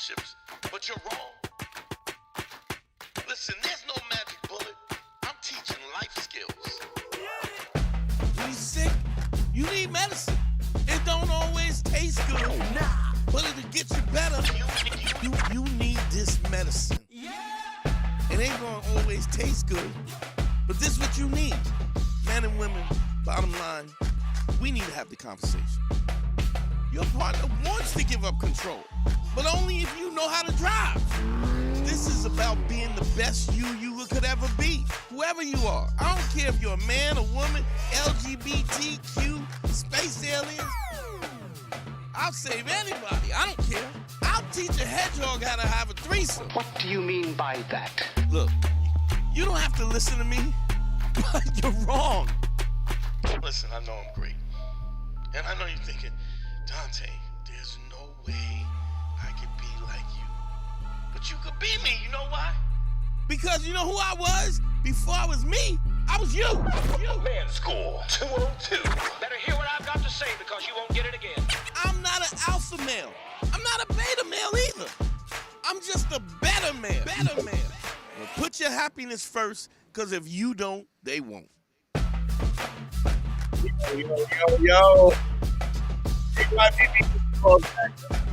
relationships, but you're wrong. Listen, there's no magic bullet. I'm teaching life skills. When you're sick, you need medicine. It don't always taste good, but it'll get you better. You need this medicine. It ain't gonna always taste good, but this is what you need. Men and women, bottom line, we need to have the conversation. Your partner wants to give up control, but only if you know how to drive. This is about being the best you could ever be, whoever you are. I don't care if you're a man, a woman, LGBTQ, space aliens. I'll save anybody. I don't care. I'll teach a hedgehog how to have a threesome. What do you mean by that? Look, you don't have to listen to me, but you're wrong. Listen, I know I'm great. And I know you're thinking, Dante, there's no way I could be like you. But you could be me, you know why? Because you know who I was? Before I was me, I was you. Man School 202. Better hear what I've got to say because you won't get it again. I'm not an alpha male. I'm not a beta male either. I'm just a better man. Well, put your happiness first, because if you don't, they won't. Yo.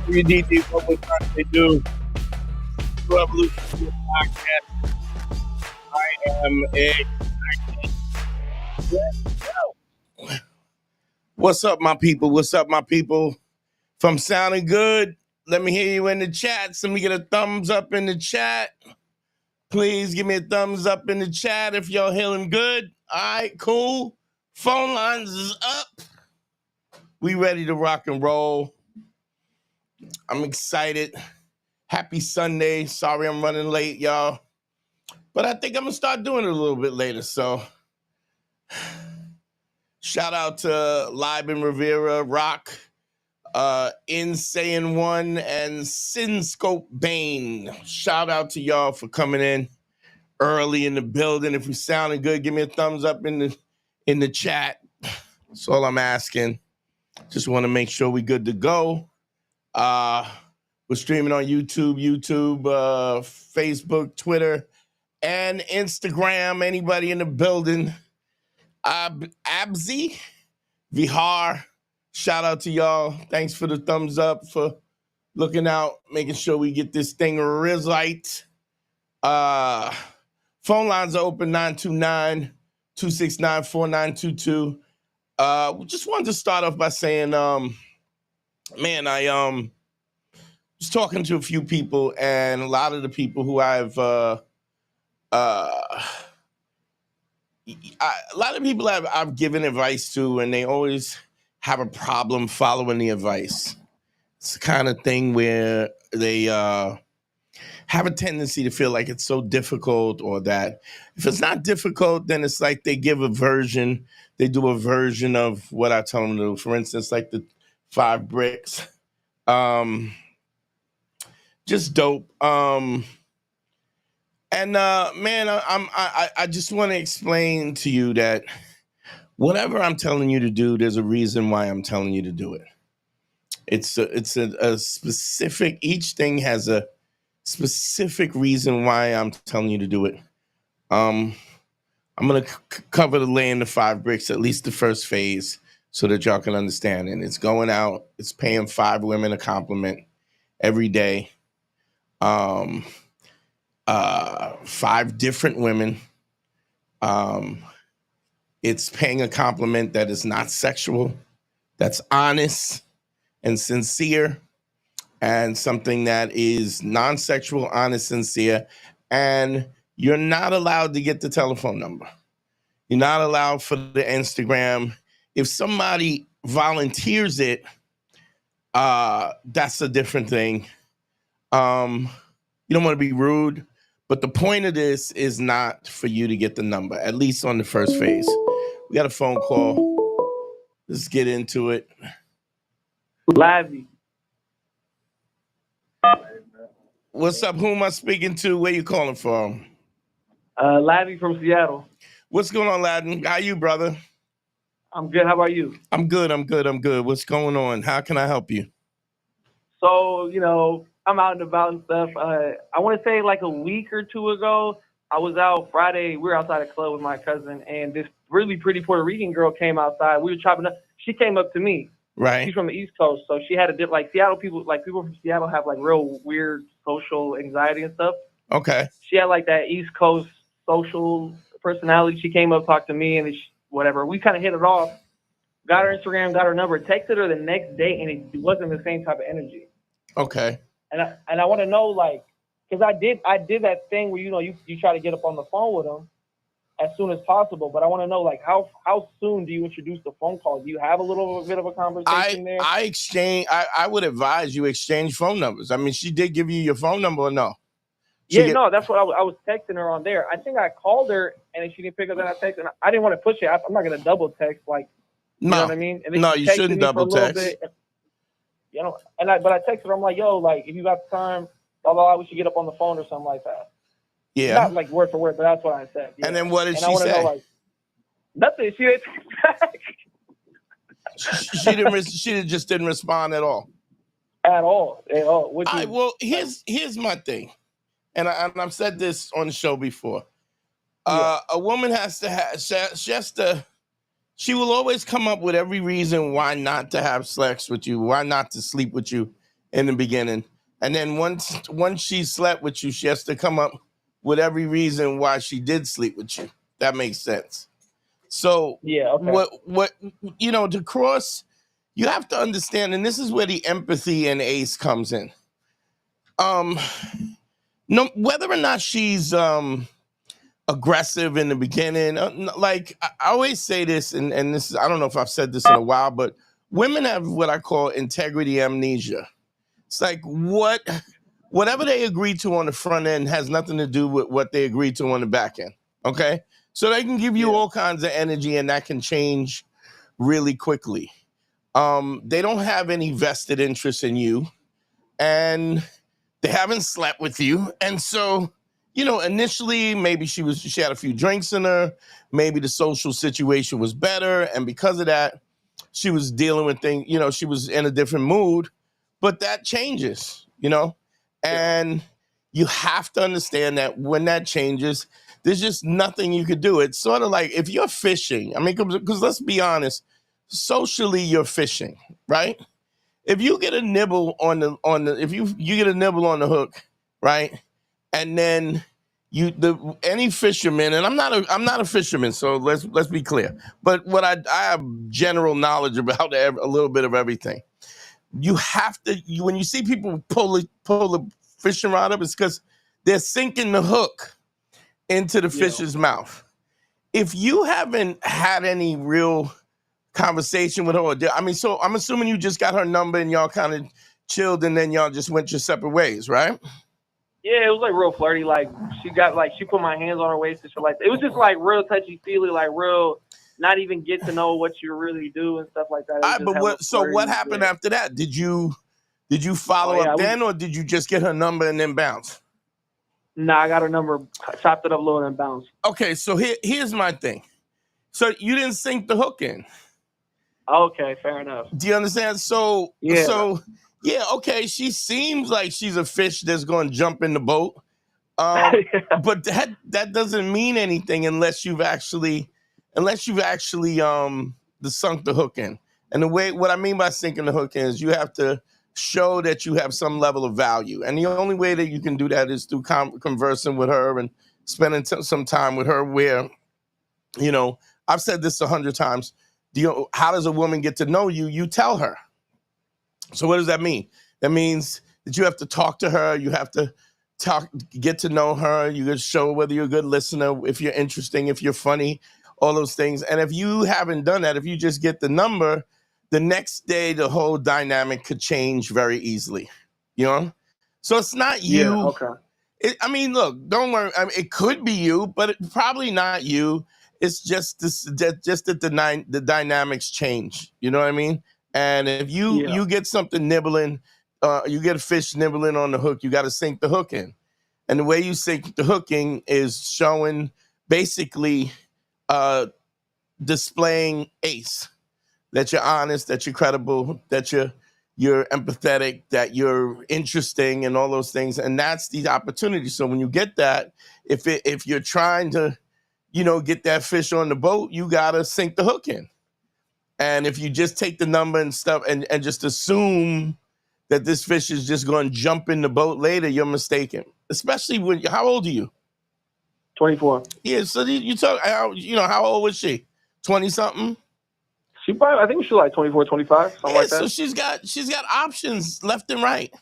WDD, what we're trying to do. True Evolution Podcast. I am excited. What's up, my people? What's up, my people? If I'm sounding good, let me hear you in the chat. Let me get a thumbs up in the chat. Please give me a thumbs up in the chat if y'all hearing good. All right, cool. Phone lines is up. We ready to rock and roll. I'm excited. Happy Sunday. Sorry I'm running late, y'all. But I think I'm going to start doing it a little bit later. So shout out to Liben Rivera, Rock, Insane One, and Sinscope Bane. Shout out to y'all for coming in early in the building. If you're sounding good, give me a thumbs up in the chat. That's all I'm asking. Just want to make sure we're good to go. We're streaming on YouTube, Facebook, Twitter, and Instagram. Anybody in the building? Abzi, Vihar, shout out to y'all. Thanks for the thumbs up, for looking out, making sure we get this thing right. Phone lines are open, 929-269-4922. Just wanted to start off by saying, I was talking to a few people, and a lot of the people who I've given advice to, and they always have a problem following the advice. It's the kind of thing where they have a tendency to feel like it's so difficult, or that if it's not difficult, then it's like they do a version of what I tell them to do. For instance, like the 5 bricks. Just dope. I just want to explain to you that whatever I'm telling you to do, there's a reason why I'm telling you to do it. It's a specific, each thing has a specific reason why I'm telling you to do it. I'm going to cover the laying the 5 bricks, at least the first phase, so that y'all can understand. And it's going out, it's paying 5 women a compliment every day. 5 different women. It's paying a compliment that is not sexual, that's honest and sincere, and something that is non-sexual, honest, sincere. And you're not allowed to get the telephone number. You're not allowed for the Instagram. If somebody volunteers it, that's a different thing. You don't want to be rude, but the point of this is not for you to get the number, at least on the first phase. We got a phone call. Let's get into it. Lively. What's up? Who am I speaking to? Where you calling from? Lively from Seattle. What's going on, Laden? How you, brother? I'm good. How about you? I'm good. What's going on? How can I help you? So, I'm out and about and stuff. I want to say like a week or two ago, I was out Friday. We were outside a club with my cousin, and this really pretty Puerto Rican girl came outside. We were chopping up. She came up to me. She's Right. from the East Coast, so she had a dip. Like Seattle people, like people from Seattle have like real weird social anxiety and stuff. Okay. She had like that East Coast social personality. She came up, talked to me, and whatever. We kind of hit it off. Got her Instagram, got her number, texted her the next day, and it wasn't the same type of energy. Okay. And I want to know like, because I did that thing where you try to get up on the phone with them as soon as possible, but I want to know like how soon do you introduce the phone call? Do you have a little bit of a conversation there? I would advise you exchange phone numbers. I mean, she did give you your phone number or no? Yeah, no, that's what I was texting her on there. I think I called her and she didn't pick up. Then I texted her. I didn't want to push it. I'm not gonna double text like, you know what I mean? And then No, she you texted shouldn't me for a double little text. bit, but I texted her. I'm like, yo, like if you got the time, blah blah blah, we should get up on the phone or something like that. Yeah. Not like word for word, but that's what I said. Yeah. And then what did I she want to know say? like nothing. She didn't text back She just didn't respond at all. at all. At all. Which All right, is well, here's my thing, and I've said this on the show before. yeah, A woman has to have she will always come up with every reason why not to have sex with you, why not to sleep with you in the beginning, and then once she slept with you, she has to come up with every reason why she did sleep with you. That makes sense. So yeah, okay. what to cross, you have to understand, and this is where the empathy and ACE comes in. No, whether or not she's aggressive in the beginning, like I always say this, and this is, I don't know if I've said this in a while, but women have what I call integrity amnesia. It's like whatever they agree to on the front end has nothing to do with what they agree to on the back end. Okay, so they can give you Yeah, all kinds of energy, and that can change really quickly. They don't have any vested interest in you, and they haven't slept with you. And so, initially maybe she had a few drinks in her, maybe the social situation was better, and because of that, she was dealing with things, she was in a different mood, but that changes, yeah, and you have to understand that when that changes, there's just nothing you could do. It's sort of like if you're fishing, I mean, because let's be honest, socially you're fishing, right? If you get a nibble if you get a nibble on the hook, right? And then any fisherman, and I'm not a fisherman, so let's be clear. But what I have general knowledge about a little bit of everything. You have to when you see people pull the fishing rod up, it's because they're sinking the hook into the yeah. fish's mouth. If you haven't had any real conversation with her, I mean, so I'm assuming you just got her number and y'all kind of chilled, and then y'all just went your separate ways, right? Yeah, it was like real flirty. Like she put my hands on her waist and shit like that. It was just like real touchy feely, like real not even get to know what you really do and stuff like that. It All was right, just but hella what flirty. happened Yeah. after that? Did you Oh follow yeah, up then, or did you just get her number and then bounce? nah, I got her number, chopped it up a little and bounced. Okay, so here's my thing. So you didn't sink the hook in. Okay, fair enough. Do you understand? Yeah. Yeah, okay. She seems like she's a fish that's going to jump in the boat. Yeah. But that doesn't mean anything unless you've actually sunk the hook in. And what I mean by sinking the hook in is you have to show that you have some level of value. And the only way that you can do that is through conversing with her and spending some time with her where, I've said this 100 times. How does a woman get to know you? You tell her. So what does that mean? That means that you have to talk to her. You have to get to know her. You can show whether you're a good listener, if you're interesting, if you're funny, all those things. And if you haven't done that, if you just get the number, the next day the whole dynamic could change very easily. So it's not Yeah. you. Okay. I mean, look, don't worry. I mean, it could be you, but probably not you. It's just that the dynamics change. You know what I mean? And if you Yeah. get something nibbling, you get a fish nibbling on the hook, you got to sink the hook in. And the way you sink the hook in is showing, basically, displaying ACE, that you're honest, that you're credible, that you're you're empathetic, that you're interesting, and all those things. And that's the opportunity. So when you get that, if you're trying to, get that fish on the boat, you gotta sink the hook in. And if you just take the number and stuff and just assume that this fish is just going to jump in the boat later, you're mistaken. Especially when, how old are you? 24. Yeah, so you talk, how old was she? 20 something? I think she was like 24, 25, something like that. So she's got options left and right.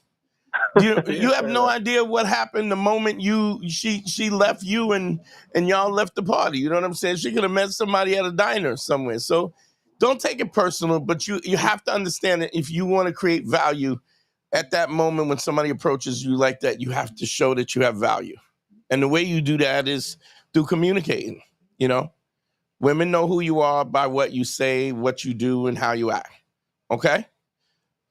You have no idea what happened the moment she left you and y'all left the party. You know what I'm saying? She could have met somebody at a diner somewhere. So don't take it personal, but you have to understand that if you want to create value at that moment when somebody approaches you like that, you have to show that you have value. And the way you do that is through communicating. Women know who you are by what you say, what you do, and how you act. Okay?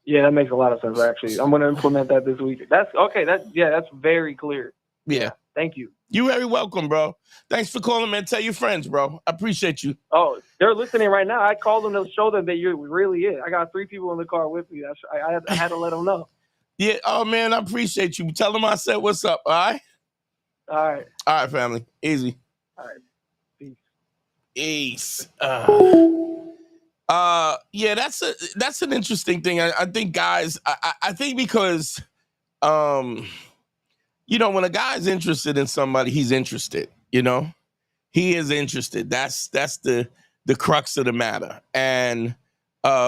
Yeah, that makes a lot of sense, actually. I'm going to implement that this week. That's okay. That's very clear. Yeah. Thank you. You're very welcome, bro. Thanks for calling, man. Tell your friends, bro. I appreciate you. Oh, they're listening right now. I called them to show them that you're really it. I got 3 people in the car with me. I had to let them know. Yeah. Oh, man, I appreciate you. Tell them I said what's up, all right? All right. All right, family. Easy. All right. Peace. Ace. Yeah, that's an interesting thing. I think guys, I think because, when a guy's interested in somebody, he's interested, he is interested. That's the crux of the matter. And,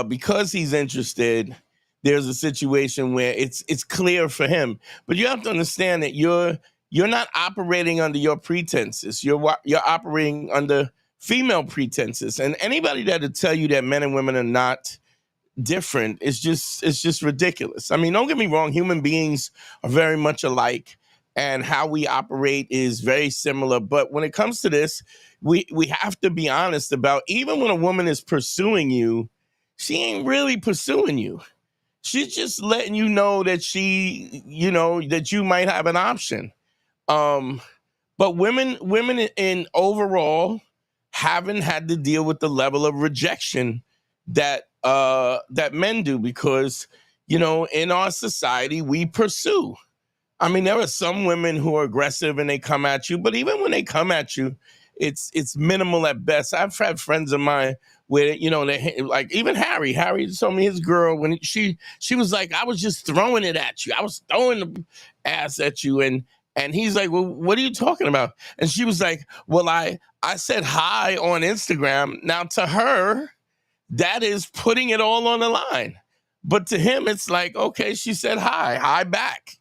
because he's interested, there's a situation where it's clear for him, but you have to understand that you're not operating under your pretenses. You're operating under female pretenses, and anybody that would tell you that men and women are not different is just ridiculous. I mean, don't get me wrong, human beings are very much alike, and how we operate is very similar. But when it comes to this, we have to be honest about, even when a woman is pursuing you, she ain't really pursuing you. She's just letting you know that that you might have an option. But women in overall haven't had to deal with the level of rejection that men do, because in our society we pursue. I mean, there are some women who are aggressive and they come at you, but even when they come at you, it's minimal at best. I've had friends of mine where they, like, even Harry told me his girl, when she was like, I was just throwing it at you, I was throwing the ass at you, and he's like, well, what are you talking about? And she was like, well, I said hi on Instagram. Now, to her, that is putting it all on the line. But to him, it's like, okay, she said hi back,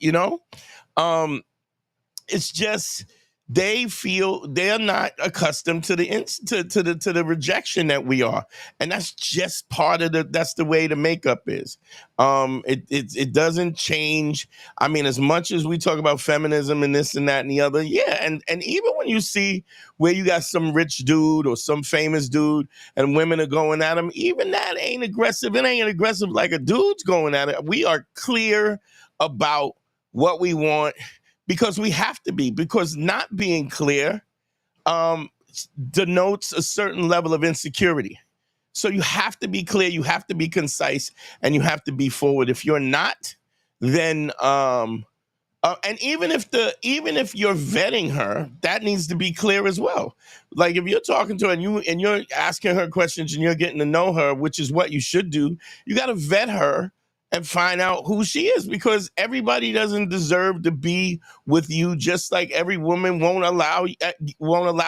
It's just, they feel they're not accustomed to the rejection that we are, and that's just part of that's the way the makeup is. It doesn't change. I mean, as much as we talk about feminism and this and that and the other, yeah, and even when you see where you got some rich dude or some famous dude and women are going at him, even that ain't aggressive. It ain't aggressive like a dude's going at it. We are clear about what we want, because we have to be, because not being clear denotes a certain level of insecurity. So you have to be clear, you have to be concise, and you have to be forward. If you're not, then and even if you're vetting her, that needs to be clear as well. Like, if you're talking to her and you're asking her questions and you're getting to know her, which is what you should do, you got to vet her and find out who she is, because everybody doesn't deserve to be with you, just like every woman won't allow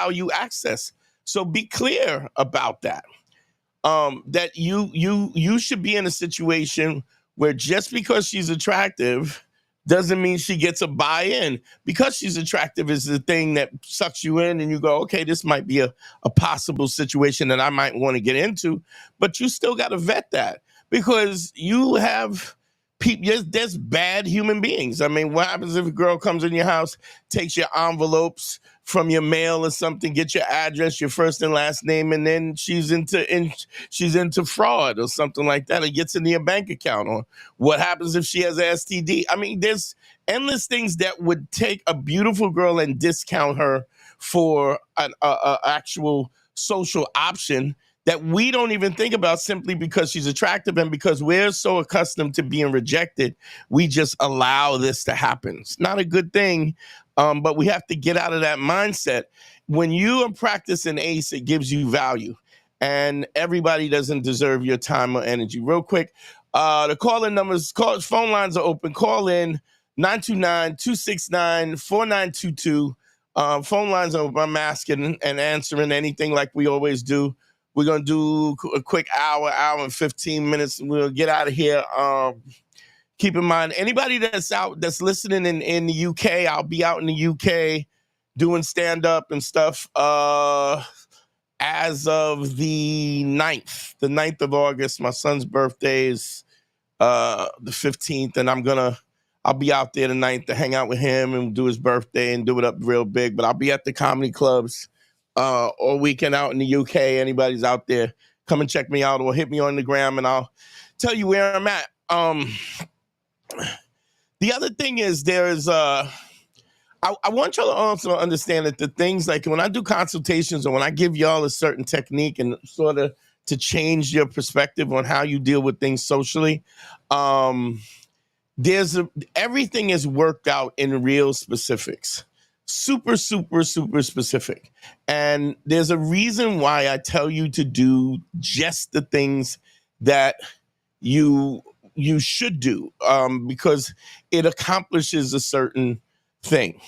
you access. So be clear about that. That you should be in a situation where just because she's attractive doesn't mean she gets a buy-in. Because she's attractive is the thing that sucks you in, and you go, okay, this might be a possible situation that I might want to get into, but you still got to vet that. Because you have people, there's bad human beings. I mean, what happens if a girl comes in your house, takes your envelopes from your mail or something, get your address, your first and last name, and then she's into fraud or something like that, or gets into your bank account? Or what happens if she has an STD? I mean, there's endless things that would take a beautiful girl and discount her for an actual social option that we don't even think about simply because she's attractive, and because we're so accustomed to being rejected, we just allow this to happen. It's not a good thing, but we have to get out of that mindset. When you are practicing ACE, it gives you value, and everybody doesn't deserve your time or energy. Real quick, the call-in numbers, phone lines are open. Call in 929-269-4922. Phone lines are open. I'm asking and answering anything like we always do. We're going to do a quick hour and 15 minutes. We'll get out of here. Keep in mind, anybody that's listening in the UK, I'll be out in the UK doing stand-up and stuff as of the 9th of August. My son's birthday is the 15th, and I'll be out there the 9th to hang out with him and do his birthday and do it up real big. But I'll be at the comedy clubs all weekend out in the UK. Anybody's out there, come and check me out or hit me on the gram and I'll tell you where I'm at. The other thing is I want y'all to also understand that the things like when I do consultations or when I give y'all a certain technique and sort of to change your perspective on how you deal with things socially, everything is worked out in real specifics. Super, super, super specific. And there's a reason why I tell you to do just the things that you should do, because it accomplishes a certain thing.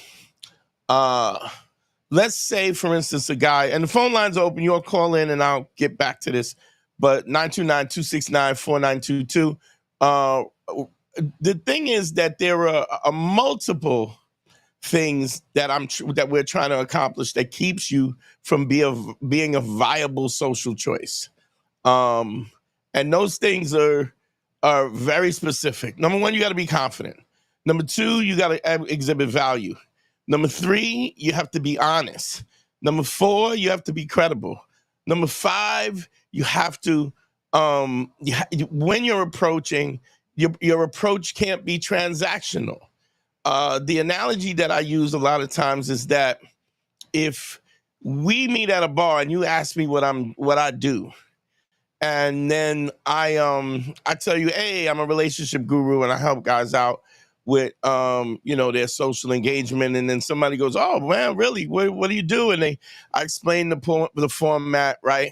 Let's say, for instance, a guy, and the phone lines are open, you'll call in and I'll get back to this, but 929-269-4922. The thing is that there are multiple things that we're trying to accomplish that keeps you from being a viable social choice. And those things are very specific. Number one, you got to be confident. Number two, you got to exhibit value. Number three, you have to be honest. Number four, you have to be credible. Number five, you have to, when you're approaching, your approach can't be transactional. The analogy that I use a lot of times is that if we meet at a bar and you ask me what I do, and then I tell you, hey, I'm a relationship guru and I help guys out with their social engagement, and then somebody goes, oh man, really? What do you do? And I explain the format, right?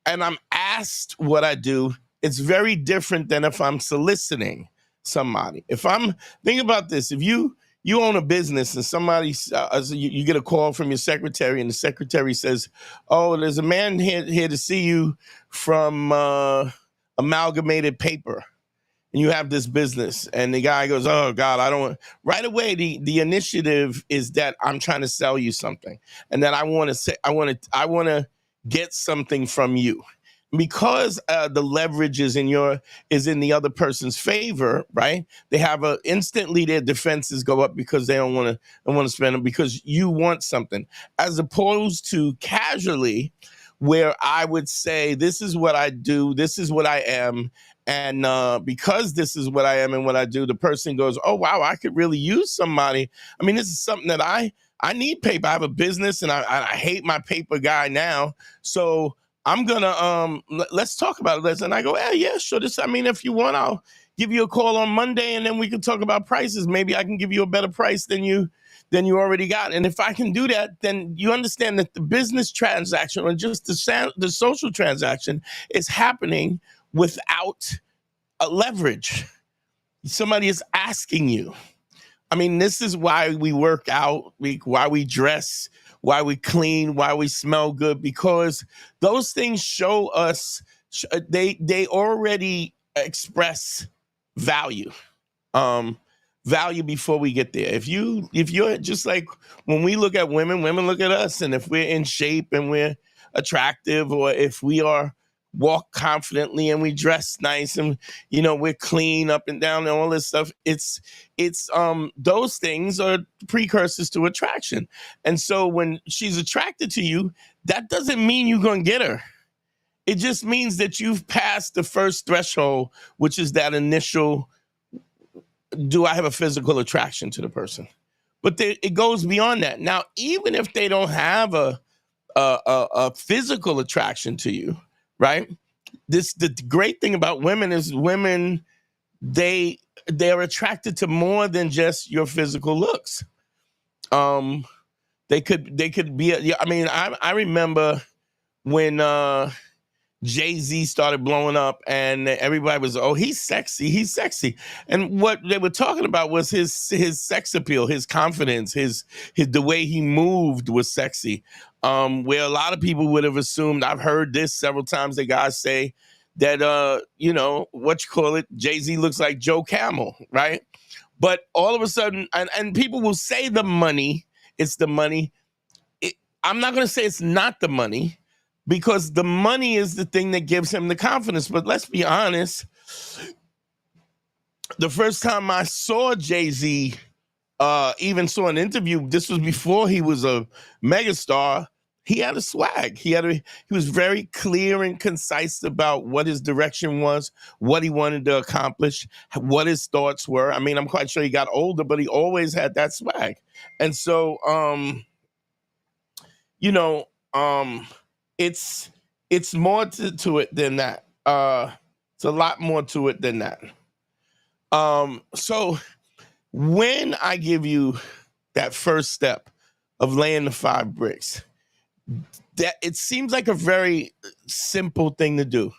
And I'm asked what I do. It's very different than if I'm soliciting somebody. Think about this. If you own a business and somebody, you get a call from your secretary and the secretary says, oh, there's a man here to see you from Amalgamated Paper. And you have this business, and the guy goes, oh God, I don't. Right away, the initiative is that I'm trying to sell you something, and that I want to get something from you, because the leverage is in the other person's favor, right? They have instantly their defenses go up because they don't want to spend them because you want something, as opposed to casually, where I would say, this is what I do, this is what I am. And because this is what I am and what I do, the person goes, oh, wow, I could really use somebody. I mean, this is something that I need paper. I have a business and I hate my paper guy now. So I'm going to, let's talk about this. And I go, yeah, sure. If you want, I'll give you a call on Monday and then we can talk about prices. Maybe I can give you a better price than you already got. And if I can do that, then you understand that the business transaction or just the social transaction is happening without a leverage. Somebody is asking you. I mean, this is why we work out, why we dress, why we clean, why we smell good, because those things show us, they already express value. Value before we get there. If you're just like, when we look at women look at us, and if we're in shape and we're attractive, or if we walk confidently and we dress nice and we're clean up and down and all this stuff, it's those things are precursors to attraction. And so when she's attracted to you, that doesn't mean you're going to get her. It just means that you've passed the first threshold, which is that initial, do I have a physical attraction to the person? But it goes beyond that. Now, even if they don't have a a physical attraction to you, right? The great thing about women is women, they're attracted to more than just your physical looks. They could be. I mean, I remember when Jay-Z started blowing up and everybody was, oh, he's sexy. And what they were talking about was his sex appeal, his confidence, his the way he moved was sexy. Where a lot of people would have assumed, I've heard this several times, the guys say that, Jay-Z looks like Joe Camel, right? But all of a sudden, and people will say it's the money. I'm not going to say it's not the money, because the money is the thing that gives him the confidence. But let's be honest, the first time I saw Jay-Z, even saw an interview, this was before he was a megastar, he had a swag. He was very clear and concise about what his direction was, what he wanted to accomplish, what his thoughts were. I mean, I'm quite sure he got older, but he always had that swag. And so, it's more to it than that. It's a lot more to it than that. So when I give you that first step of laying the 5 bricks, that it seems like a very simple thing to do.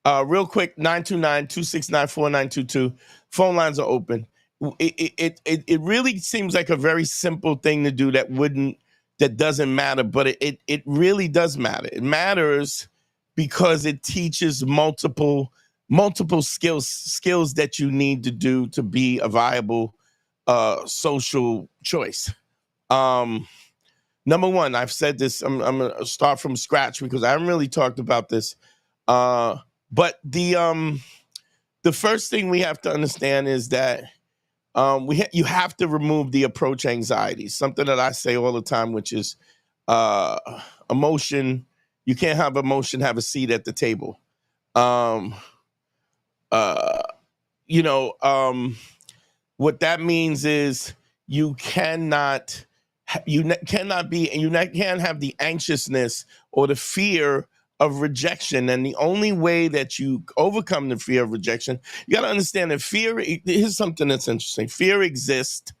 Real quick, 929-269-4922. Phone lines are open. It really seems like a very simple thing to do that doesn't matter, but it really does matter. It matters because it teaches multiple skills that you need to do to be a viable social choice. Number one, I've said this, I'm gonna start from scratch because I haven't really talked about this. But the first thing we have to understand is that you have to remove the approach anxiety, something that I say all the time, which is emotion. You can't have emotion have a seat at the table. What that means is you can't have the anxiousness or the fear of rejection. And the only way that you overcome the fear of rejection, you got to understand that here's something that's interesting. Fear exists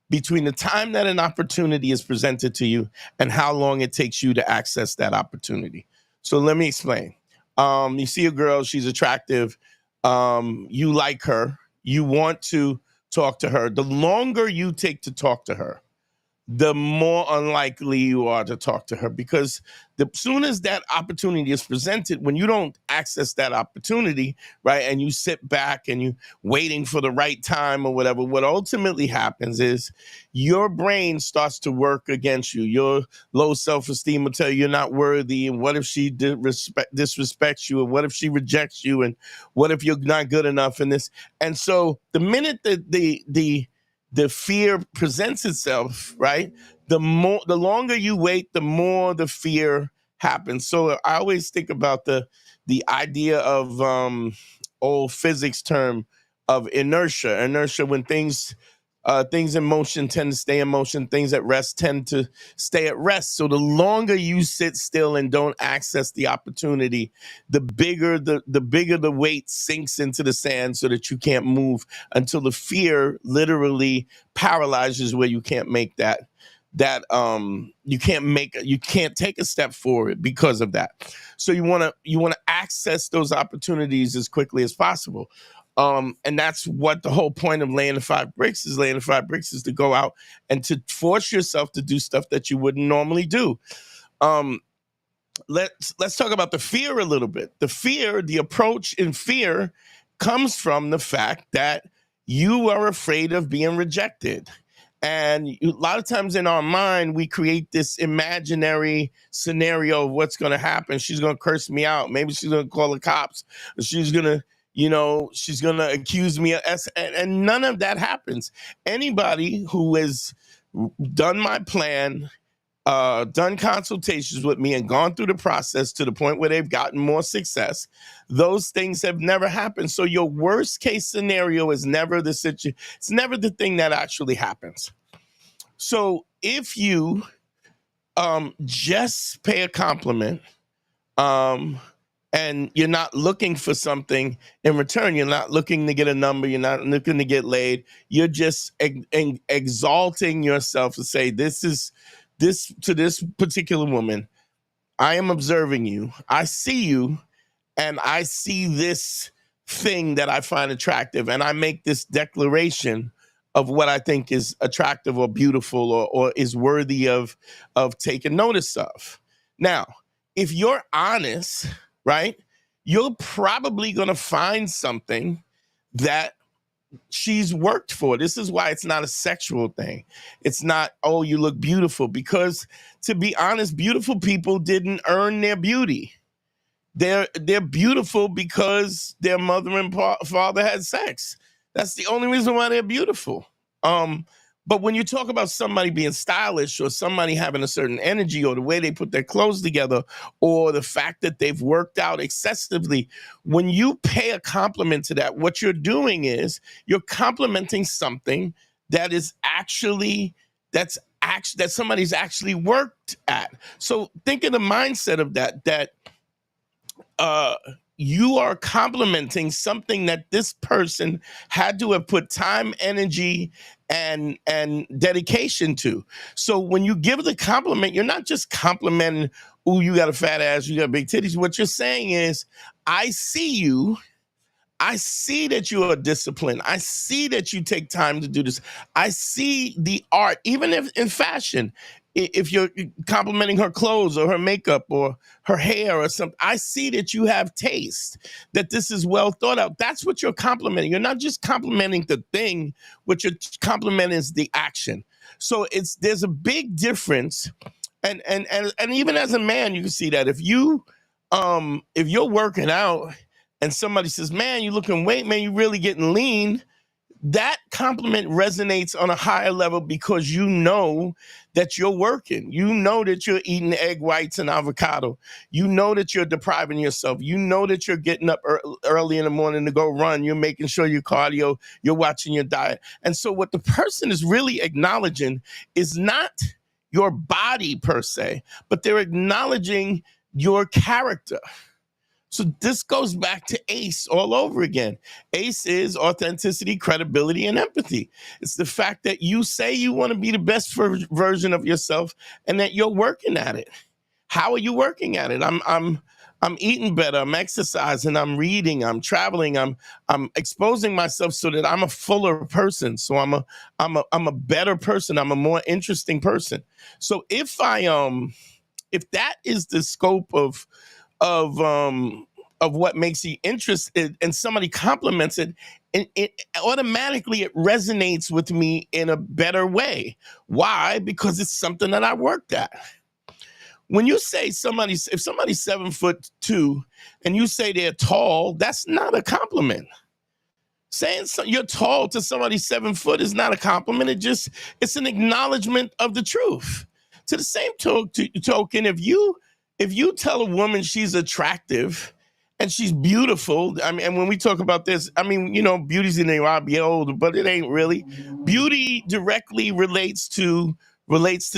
between the time that an opportunity is presented to you and how long it takes you to access that opportunity. So let me explain. You see a girl, she's attractive. You like her. You want to talk to her. The longer you take to talk to her, the more unlikely you are to talk to her, because the soon as that opportunity is presented, when you don't access that opportunity, right, and you sit back and you waiting for the right time or whatever, what ultimately happens is your brain starts to work against you. Your low self-esteem will tell you you're not worthy, and what if she disrespects you, and what if she rejects you, and what if you're not good enough in this? And so the minute that the fear presents itself, right, the longer you wait, the more the fear happens. So I always think about the idea of old physics term of inertia. Inertia, when things in motion tend to stay in motion, things at rest tend to stay at rest. So the longer you sit still and don't access the opportunity, the bigger the weight sinks into the sand so that you can't move, until the fear literally paralyzes where you can't make you can't take a step forward because of that. So you want to access those opportunities as quickly as possible. And that's what the whole point of laying the 5 bricks is. Laying the 5 bricks is to go out and to force yourself to do stuff that you wouldn't normally do. Let's talk about the fear a little bit. The approach in fear comes from the fact that you are afraid of being rejected. And a lot of times in our mind, we create this imaginary scenario of what's going to happen. She's going to curse me out. Maybe she's going to call the cops. She's going to accuse me of and none of that happens. Anybody who has done my plan, done consultations with me and gone through the process to the point where they've gotten more success, those things have never happened. So your worst case scenario is never the situation. It's never the thing that actually happens. So if you just pay a compliment, and you're not looking for something in return. You're not looking to get a number. You're not looking to get laid. You're just exalting yourself to say, this to this particular woman, I am observing you. I see you, and I see this thing that I find attractive, and I make this declaration of what I think is attractive or beautiful or is worthy of taking notice of. Now, if you're honest, right, you're probably going to find something that she's worked for. This is why it's not a sexual thing. It's not, oh, you look beautiful, because to be honest, beautiful people didn't earn their beauty. They're beautiful because their mother and father had sex. That's the only reason why they're beautiful. But when you talk about somebody being stylish or somebody having a certain energy or the way they put their clothes together or the fact that they've worked out excessively, when you pay a compliment to that, what you're doing is you're complimenting something that is actually, that somebody's actually worked at. So think of the mindset of that you are complimenting something that this person had to have put time, energy, and dedication to. So when you give the compliment, you're not just complimenting, "Ooh, you got a fat ass, you got big titties." What you're saying is, I see you. I see that you are disciplined. I see that you take time to do this. I see the art, even if in fashion, if you're complimenting her clothes or her makeup or her hair or something, I see that you have taste, that this is well thought out. That's what you're complimenting. You're not just complimenting the thing. What you're complimenting is the action. So there's a big difference. And even as a man, you can see that if you're working out and somebody says, "Man, you looking weight, man, you really getting lean," that compliment resonates on a higher level because you know that you're working. You know that you're eating egg whites and avocado. You know that you're depriving yourself. You know that you're getting up early in the morning to go run. You're making sure your cardio, you're watching your diet. And so what the person is really acknowledging is not your body per se, but they're acknowledging your character. So this goes back to ACE all over again. ACE is authenticity, credibility, and empathy. It's the fact that you say you want to be the best version of yourself and that you're working at it. How are you working at it? I'm eating better, I'm exercising, I'm reading, I'm traveling, I'm exposing myself so that I'm a fuller person. So I'm a better person, I'm a more interesting person. So if that is the scope of what makes you interested and somebody compliments it, it automatically it resonates with me in a better way. Why? Because it's something that I worked at. When you say if somebody's 7'2" and you say they're tall, that's not a compliment. Saying you're tall to somebody 7 foot is not a compliment. It's an acknowledgement of the truth. To the same token, if you tell a woman she's attractive and she's beautiful, I mean, and when we talk about this, I mean, beauty's in the eye of the beholder, but it ain't really. Beauty directly relates to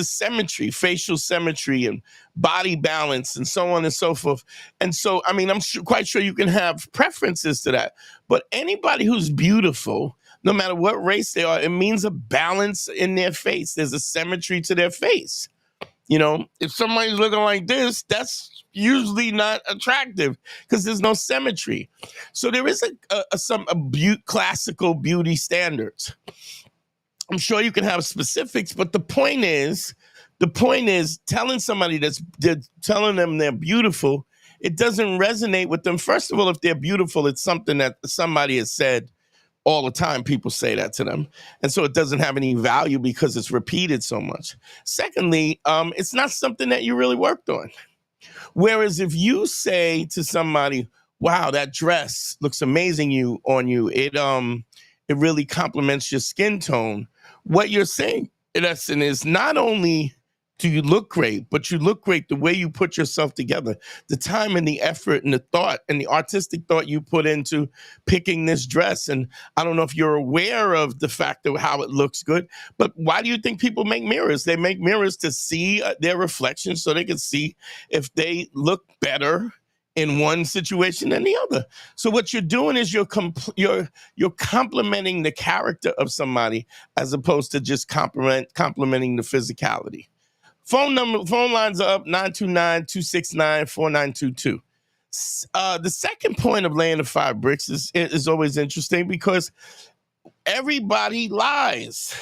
symmetry, facial symmetry, and body balance, and so on and so forth. And so, I mean, I'm quite sure you can have preferences to that. But anybody who's beautiful, no matter what race they are, it means a balance in their face. There's a symmetry to their face. If somebody's looking like this, that's usually not attractive because there's no symmetry. So there is some classical beauty standards. I'm sure you can have specifics, but the point is telling somebody telling them they're beautiful, it doesn't resonate with them. First of all, if they're beautiful, it's something that somebody has said all the time. People say that to them. And so it doesn't have any value because it's repeated so much. Secondly, it's not something that you really worked on. Whereas if you say to somebody, "Wow, that dress looks amazing on you. It really complements your skin tone." What you're saying, in essence, is not only do you look great, but you look great the way you put yourself together, the time and the effort and the thought and the artistic thought you put into picking this dress. And I don't know if you're aware of the fact of how it looks good, but why do you think people make mirrors? They make mirrors to see their reflection so they can see if they look better in one situation than the other. So what you're doing is you're complimenting the character of somebody as opposed to just complimenting the physicality. Phone lines are up 929-269-4922. The second point of laying the 5 bricks is always interesting because everybody lies.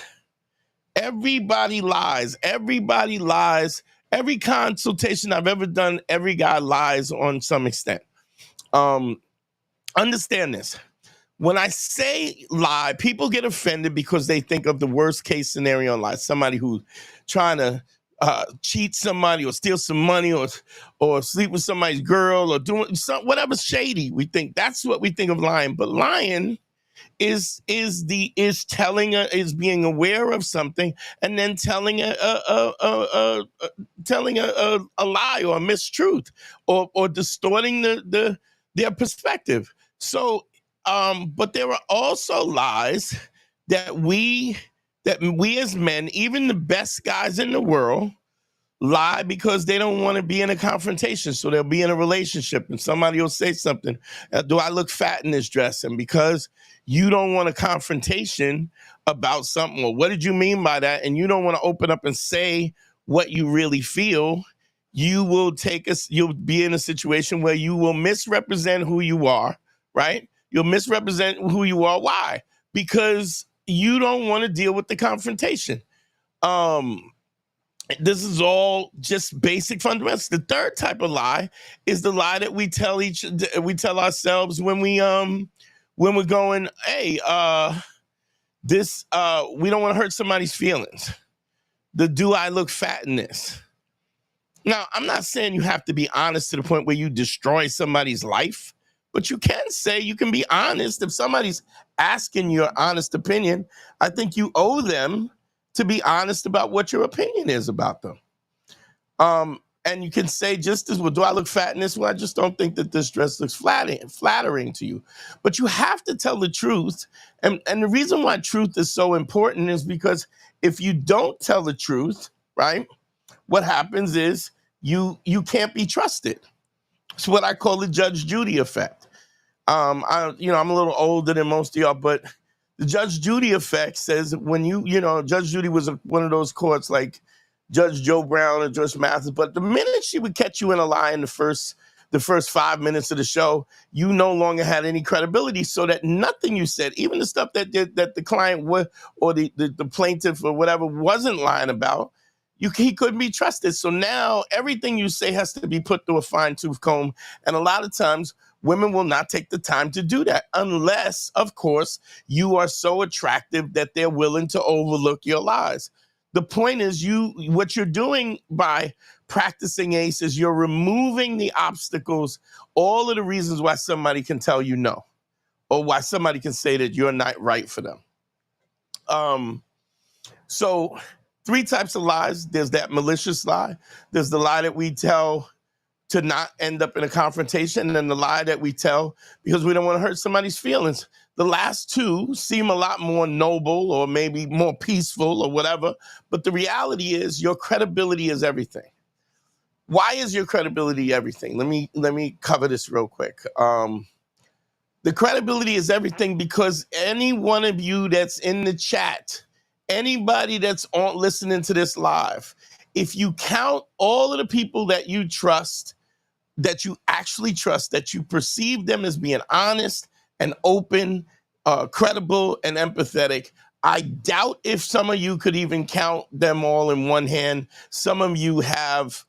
Everybody lies. Everybody lies. Every consultation I've ever done, every guy lies on some extent. Understand this. When I say lie, people get offended because they think of the worst case scenario in life. Somebody who's trying to cheat somebody or steal some money or sleep with somebody's girl or doing whatever shady. That's what we think of lying. But lying is being aware of something and then telling a lie or a mistruth or distorting their perspective. So, but there are also lies that we as men, even the best guys in the world, lie because they don't want to be in a confrontation. So they'll be in a relationship and somebody will say something. Do I look fat in this dress? And because you don't want a confrontation about something, or what did you mean by that? And you don't want to open up and say what you really feel, you'll be in a situation where you will misrepresent who you are, right? You'll misrepresent who you are. Why? Because you don't want to deal with the confrontation. This is all just basic fundamentals. The third type of lie is the lie that we tell ourselves when we're going, hey, we don't want to hurt somebody's feelings. Do I look fat in this? Now, I'm not saying you have to be honest to the point where you destroy somebody's life, but you can be honest. If somebody's asking your honest opinion, I think you owe them to be honest about what your opinion is about them. And you can say just as well, do I look fat in this? Well, I just don't think that this dress looks flattering to you. But you have to tell the truth. And the reason why truth is so important is because if you don't tell the truth, right, what happens is you can't be trusted. It's what I call the Judge Judy effect. I'm a little older than most of y'all, but the Judge Judy effect says when Judge Judy was one of those courts like Judge Joe Brown or Judge Mathis, but the minute she would catch you in a lie in the first 5 minutes of the show, you no longer had any credibility, so that nothing you said, even the stuff that the client or the plaintiff or whatever wasn't lying about, he couldn't be trusted. So now everything you say has to be put through a fine-tooth comb, and a lot of times women will not take the time to do that unless, of course, you are so attractive that they're willing to overlook your lies. The point is what you're doing by practicing ACE is you're removing the obstacles, all of the reasons why somebody can tell you no, or why somebody can say that you're not right for them. So 3 types of lies. There's that malicious lie. There's the lie that we tell to not end up in a confrontation, and then the lie that we tell because we don't want to hurt somebody's feelings. The last 2 seem a lot more noble or maybe more peaceful or whatever, but the reality is your credibility is everything. Why is your credibility everything? Let me cover this real quick. The credibility is everything because any one of you that's in the chat, anybody that's listening to this live, if you count all of the people that you trust, that you actually trust, that you perceive them as being honest and open, credible and empathetic, I doubt if some of you could even count them all in one hand. Some of you have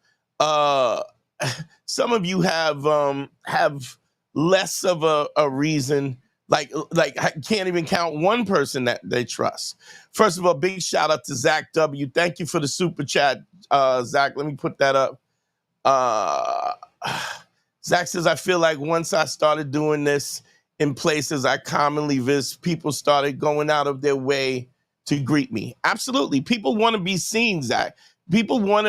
less of a reason, like I can't even count one person that they trust. First of all, big shout out to Zach W. Thank you for the super chat, Zach. Let me put that up. Zach says, I feel like once I started doing this in places I commonly visit, people started going out of their way to greet me. Absolutely. People want to be seen, Zach. People want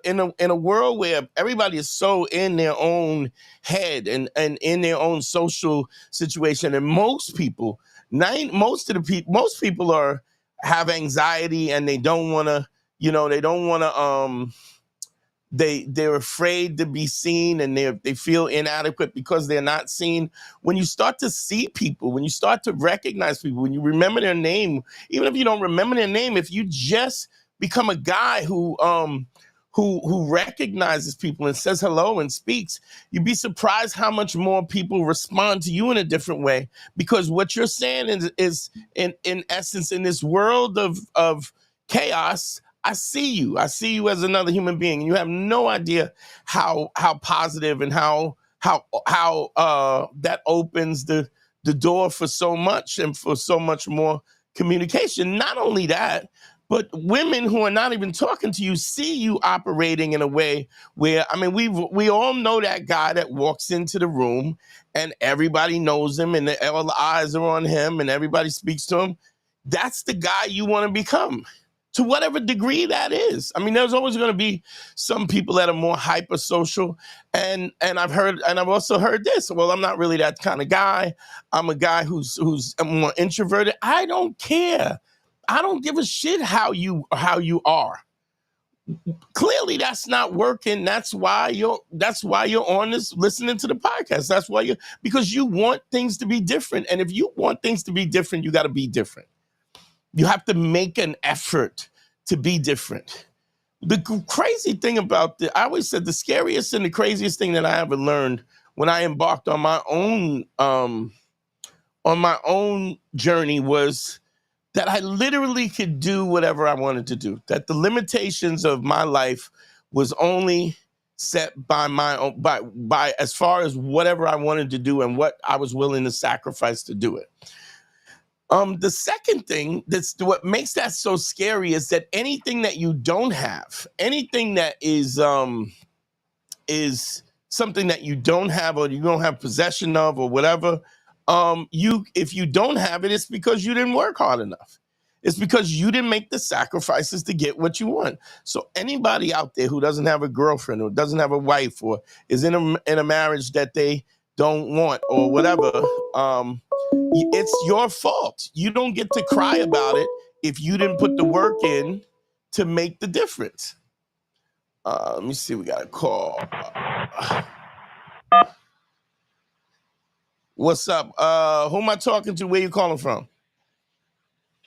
in a world where everybody is so in their own head and in their own social situation, and most people most people have anxiety, and they don't want to, they don't want to they're afraid to be seen, and they feel inadequate because they're not seen. When you start to see people, when you start to recognize people, when you remember their name, even if you don't remember their name, if you just become a guy who recognizes people and says hello and speaks, you'd be surprised how much more people respond to you in a different way. Because what you're saying is in essence, in this world of chaos, I see you as another human being, and you have no idea how positive and how that opens the door for so much, and for so much more communication. Not only that, but women who are not even talking to you see you operating in a way where, I mean, we all know that guy that walks into the room and everybody knows him, and all the eyes are on him and everybody speaks to him. That's the guy you want to become, to whatever degree that is. I mean, there's always going to be some people that are more hypersocial, and I've also heard this. Well, I'm not really that kind of guy. I'm a guy who's more introverted. I don't care. I don't give a shit how you are. Clearly, that's not working. That's why you're on this, listening to the podcast. That's why because you want things to be different, and if you want things to be different, you got to be different. You have to make an effort to be different. The crazy thing about I always said the scariest and the craziest thing that I ever learned when I embarked on my own journey was that I literally could do whatever I wanted to do. That the limitations of my life was only set by my own, by as far as whatever I wanted to do and what I was willing to sacrifice to do it. The second thing that's what makes that so scary is that anything that you don't have, anything that is something that you don't have, or you don't have possession of, or whatever, if you don't have it, it's because you didn't work hard enough. It's because you didn't make the sacrifices to get what you want. So anybody out there who doesn't have a girlfriend, or doesn't have a wife, or is in a marriage that they don't want, or whatever, it's your fault. You don't get to cry about it if you didn't put the work in to make the difference. Let me see, we got a call. What's up? Who am I talking to? Where you calling from?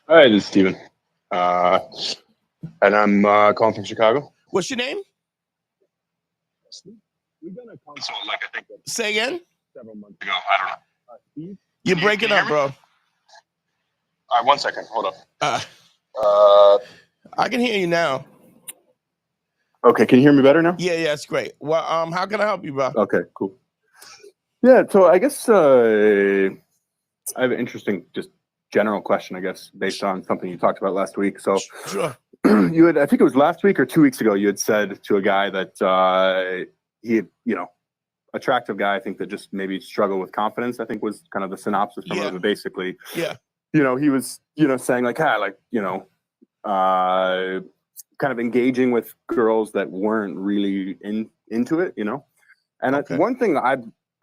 Hi, this is Steven. And I'm calling from Chicago. What's your name? We've done a consult, I think, say again? Several months ago. I don't know. Steve? You're breaking up, bro. All right, 1 second. Hold up. I can hear you now. Okay, can you hear me better now? Yeah, it's great. Well, how can I help you, bro? Okay, cool. Yeah, so I guess I have an interesting, just general question, I guess, based on something you talked about last week. So Sure. You had, I think it was last week or 2 weeks ago, you had said to a guy that he had, attractive guy, I think, that just maybe struggled with confidence, I think was kind of the synopsis from it. But basically, he was, saying like, kind of engaging with girls that weren't really into it, And Okay. One thing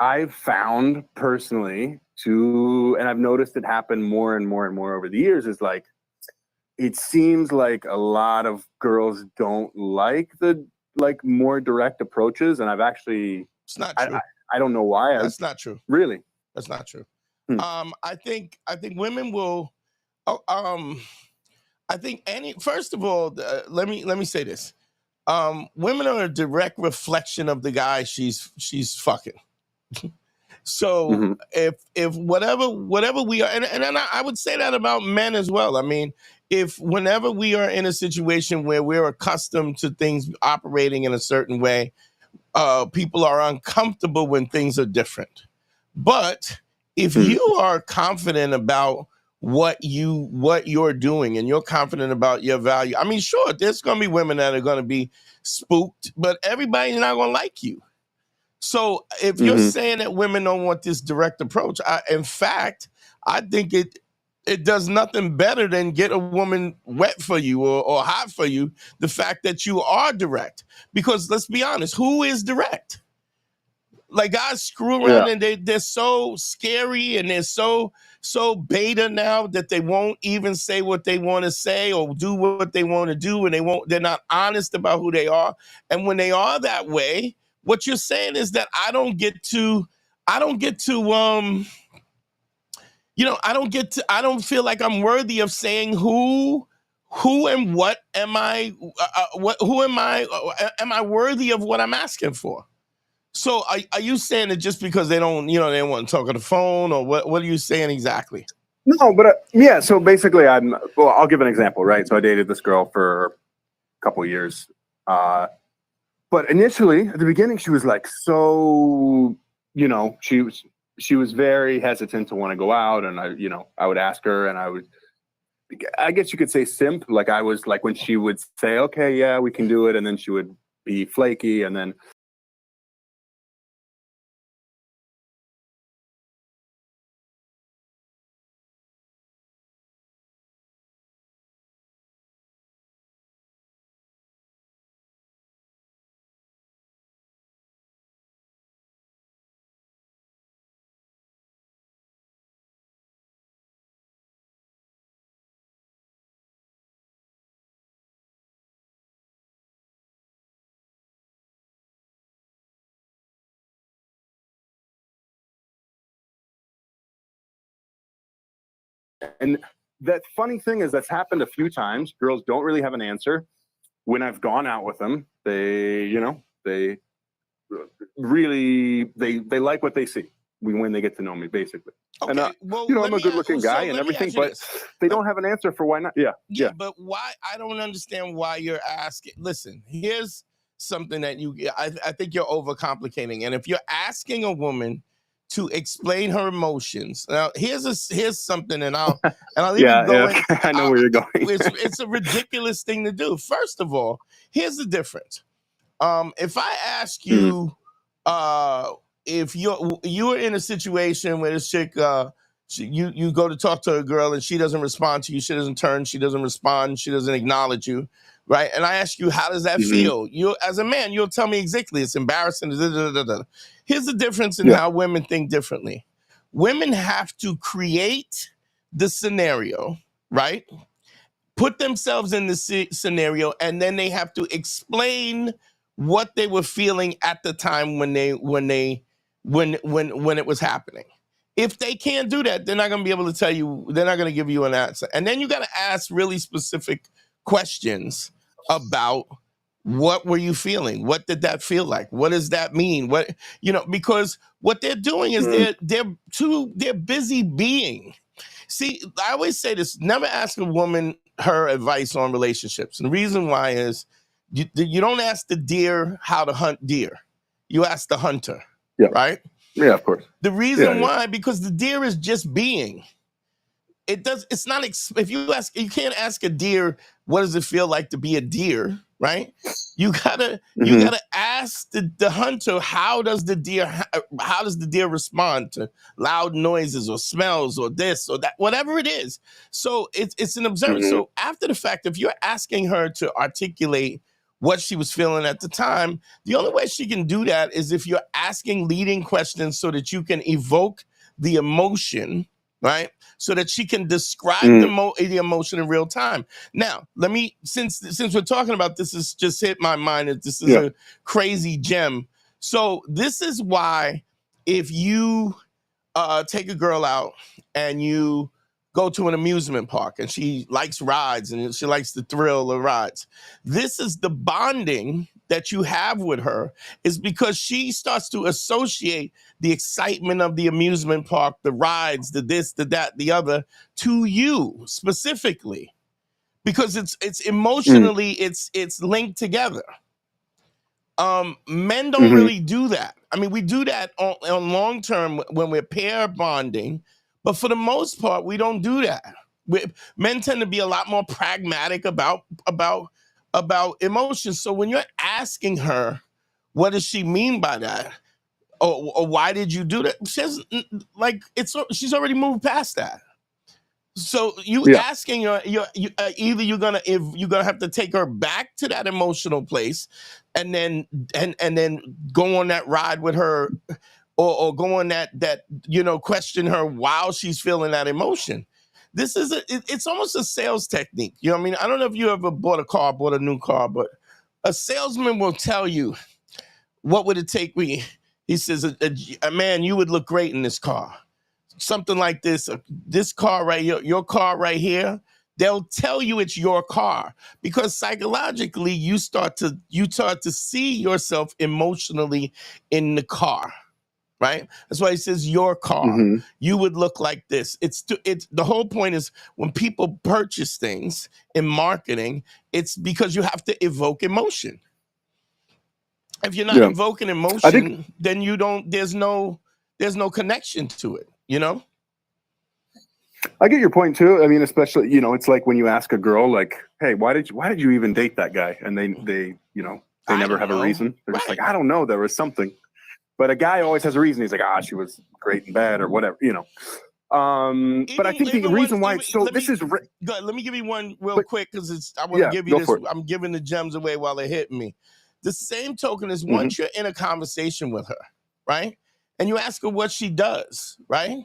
I've found personally and I've noticed it happen more and more and more over the years, is like, it seems like a lot of girls don't like the more direct approaches, and I've actually, it's not true. I don't know why. That's not true. Really? That's not true. Hmm. I think women will. I think first of all, let me say this. Women are a direct reflection of the guy she's fucking. So if whatever we are, and I would say that about men as well. I mean, whenever we are in a situation where we're accustomed to things operating in a certain way, people are uncomfortable when things are different. But if you are confident about what you're doing, and you're confident about your value, I mean, sure, there's going to be women that are going to be spooked, but everybody's not going to like you. So if you're saying that women don't want this direct approach, in fact, I think it does nothing better than get a woman wet for you or hot for you, the fact that you are direct. Because let's be honest, who is direct? Like, guys screw around and they're so scary and they're so beta now that they won't even say what they want to say or do what they want to do, and they're not honest about who they are. And when they are that way, what you're saying is that I don't feel like I'm worthy of saying who and what am I am I worthy of what I'm asking for? So are you saying that just because they don't want to talk on the phone, or what are you saying exactly? No, but yeah. So basically, I'll give an example, right? So I dated this girl for a couple years, but initially at the beginning, she was like, she was very hesitant to want to go out, and I would ask her, and I guess you could say simp. Like, I was like, when she would say, okay, yeah, we can do it, and then she would be flaky, and then. And that funny thing is, that's happened a few times. Girls don't really have an answer. When I've gone out with them, they really like what they see when they get to know me, basically. Okay, and well, I'm a good-looking guy and everything, but they don't have an answer for why not. Yeah. But why? I don't understand why you're asking. Listen, here's something that I think you're overcomplicating. And if you're asking a woman to explain her emotions, now here's something, and I'll even go in. I know where you're going. It's a ridiculous thing to do. First of all, here's the difference. If I ask you, if you're in a situation where this chick, you go to talk to a girl and she doesn't respond to you, she doesn't turn, she doesn't respond, she doesn't acknowledge you, right? And I ask you, how does that feel? You, as a man, you'll tell me exactly. It's embarrassing. Here's the difference in how women think differently. Women have to create the scenario, right? Put themselves in the scenario, and then they have to explain what they were feeling at the time when it was happening. If they can't do that, they're not going to be able to tell you. They're not going to give you an answer. And then you got to ask really specific questions about what were you feeling? What did that feel like? What does that mean? Because what they're doing is they're busy being. See, I always say this: never ask a woman her advice on relationships. And the reason why is you don't ask the deer how to hunt deer. You ask the hunter, right? Yeah, of course. The reason why, because the deer is just being. It's not, if you can't ask a deer, what does it feel like to be a deer, right? You gotta ask the hunter, how does the deer respond to loud noises or smells or this or that, whatever it is. So it's an observer. So after the fact, if you're asking her to articulate what she was feeling at the time, the only way she can do that is if you're asking leading questions so that you can evoke the emotion, right? So that she can describe the emotion in real time. Now, let me, since we're talking about this, has just hit my mind that this is a crazy gem. So this is why, if you take a girl out and you go to an amusement park and she likes rides and she likes the thrill of rides, this is the bonding that you have with her, is because she starts to associate the excitement of the amusement park, the rides, the this, the that, the other, to you specifically, because it's emotionally it's linked together. Men don't really do that. I mean, we do that on long term when we're pair bonding, but for the most part, we don't do that. Men tend to be a lot more pragmatic about emotions. So when you're asking her, what does she mean by that? Or why did you do that? She's already moved past that. So you Yeah. asking either you're gonna have to take her back to that emotional place, and then go on that ride with her, or go on that question her while she's feeling that emotion. This is it's almost a sales technique. You know what I mean? I don't know if you ever bought a new car, but a salesman will tell you, what would it take me? He says, a man, you would look great in this car. Something like this, this car right here, your car right here. They'll tell you it's your car because psychologically you start to see yourself emotionally in the car, right? That's why he says your car. hmm You would look like this. It's the whole point is when people purchase things in marketing, it's because you have to evoke emotion. If you're not Yeah. invoking I think emotion, then you don't. There's no connection to it. You know. I get your point too. I mean, especially, it's like when you ask a girl, like, "Hey, why did you even date that guy?" And they they I never don't have a know. reason. They're just Right. like, "I don't know, there was something." But a guy always has a reason. He's like, she was great in bed or whatever, But I think the reason why it's so, let this me is, go ahead, let me give you one real but quick because I want to yeah, give you go this. for it. I'm giving the gems away while they're hitting me. The same token is hmm once you're in a conversation with her, right? And you ask her what she does, right?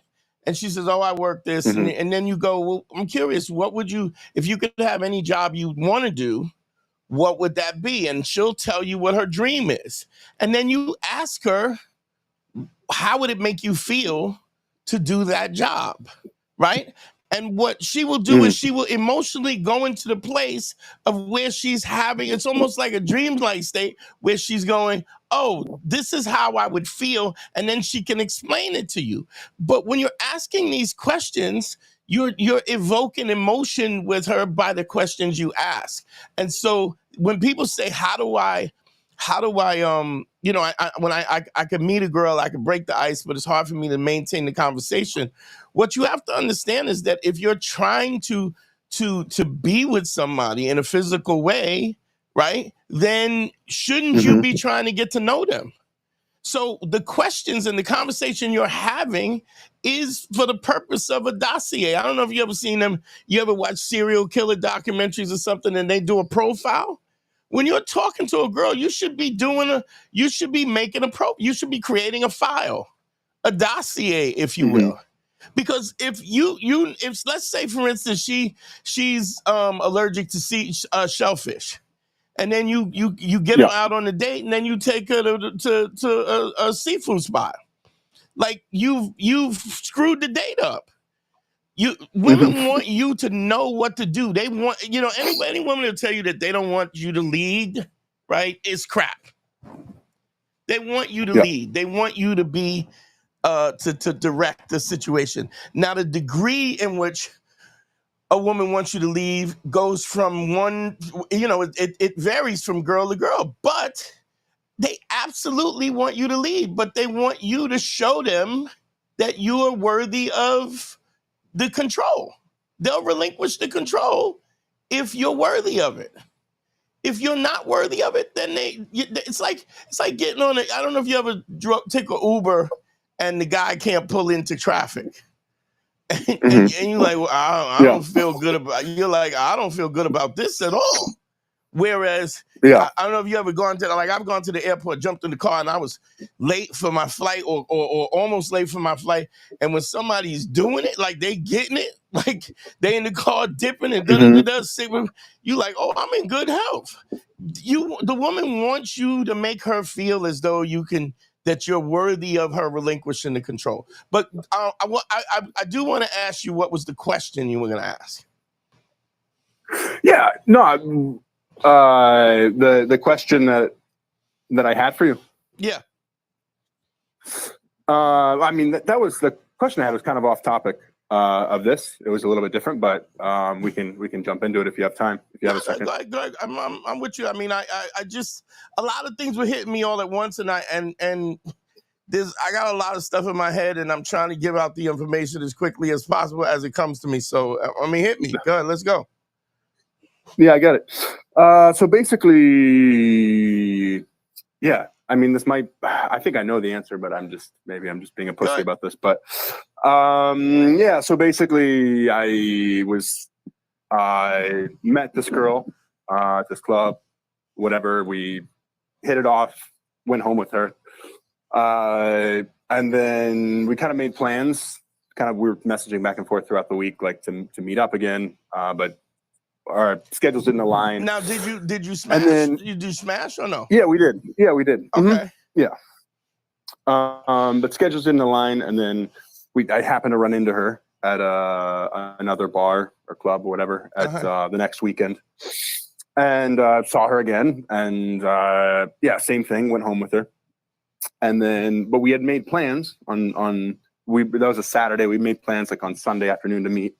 And she says, "Oh, I work this," hmm and then you go, "Well, I'm curious. What would you, if you could have any job you want to do? What would that be?" And she'll tell you what her dream is, and then you ask her, how would it make you feel to do that job, right? And what she will do hmm is she will emotionally go into the place of where she's having, it's almost like a dreamlike state where she's going, "Oh, this is how I would feel," and then she can explain it to you. But when you're asking these questions, you're evoking emotion with her by the questions you ask. And so when people say, how do I when I could meet a girl, I could break the ice, but it's hard for me to maintain the conversation. What you have to understand is that if you're trying to be with somebody in a physical way, right, then shouldn't you hmm be trying to get to know them? So the questions and the conversation you're having is for the purpose of a dossier. I don't know if you ever seen them. You ever watch serial killer documentaries or something, and they do a profile? When you're talking to a girl, you should be making you should be creating a file, a dossier, if you hmm will. Because if if let's say, for instance, she's allergic to shellfish, and then you get her Yeah. out on a date, and then you take her to a seafood spot. Like you've screwed the date up. hmm Women want you to know what to do. They want, any woman will tell you that they don't want you to lead, right? It's crap. They want you to Yeah. lead. They want you to be to direct the situation. Now, the degree in which a woman wants you to leave goes from one, it varies from girl to girl, but they absolutely want you to lead, but they want you to show them that you are worthy of the control. They'll relinquish the control if you're worthy of it. If you're not worthy of it, then it's like getting on it. I don't know if you ever take an Uber and the guy can't pull into traffic. And, hmm and you're like, "Well, I Yeah. don't feel good about." You're like, "I don't feel good about this at all." Whereas Yeah. I don't know if you ever gone to, like, I've gone to the airport, jumped in the car, and I was late for my flight, or almost late for my flight. And when somebody's doing it, like they getting it, like they in the car dipping and hmm sitting, you like, "Oh, I'm in good health." The woman wants you to make her feel as though that you're worthy of her relinquishing the control. But I do want to ask you, what was the question you were going to ask? Yeah. No. The question that I had for you. Yeah. I mean, that was the question I had was kind of off topic of this. It was a little bit different, but we can jump into it if you have time. If you have a second. Go ahead. I'm with you. I mean, I just, a lot of things were hitting me all at once, and I got a lot of stuff in my head, and I'm trying to give out the information as quickly as possible as it comes to me. So, I mean, hit me. Go ahead. Let's go. Yeah, I got it. So basically, yeah, I mean, this might, I think I know the answer, but maybe I'm just being a pussy Good. about this. But yeah, so basically I met this girl at this club, whatever. We hit it off, went home with her. And then we kind of made plans. We were messaging back and forth throughout the week, like to meet up again. But our schedules didn't align. Now, did you smash? And then, you do smash or no? Yeah, we did. Yeah, we did. Okay. Yeah. But schedules didn't align, and then I happened to run into her at another bar or club or whatever at the next weekend, and saw her again, and yeah, same thing. Went home with her, and then but we had made plans on that was a Saturday. We made plans like on Sunday afternoon to meet.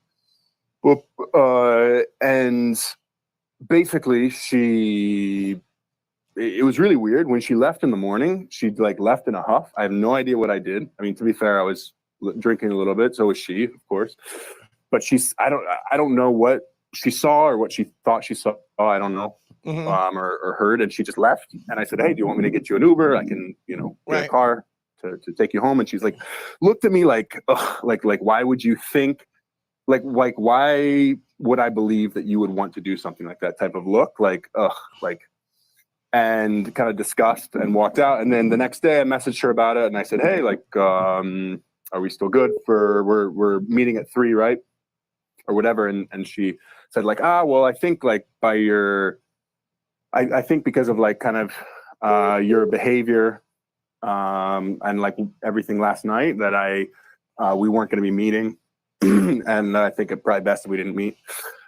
And basically it was really weird when she left in the morning. She like left in a huff. I have no idea what I did. I mean, to be fair, I was drinking a little bit. So was she, of course. But I don't know what she saw or what she thought she saw. I don't know. Or heard, and she just left. And I said, "Hey, do you want me to get you an Uber? I can, get a car to take you home." And she's like, looked at me like, ugh, like why would you think? Like why would I believe that you would want to do something like that type of look? Like, ugh, like, and kind of disgust and walked out. And then the next day I messaged her about it and I said, "Hey, like, are we still good we're meeting at 3, right?" Or whatever. And she said like, well, I think like I think because of like kind of your behavior and like everything last night that we weren't going to be meeting. And I think it probably best if we didn't meet.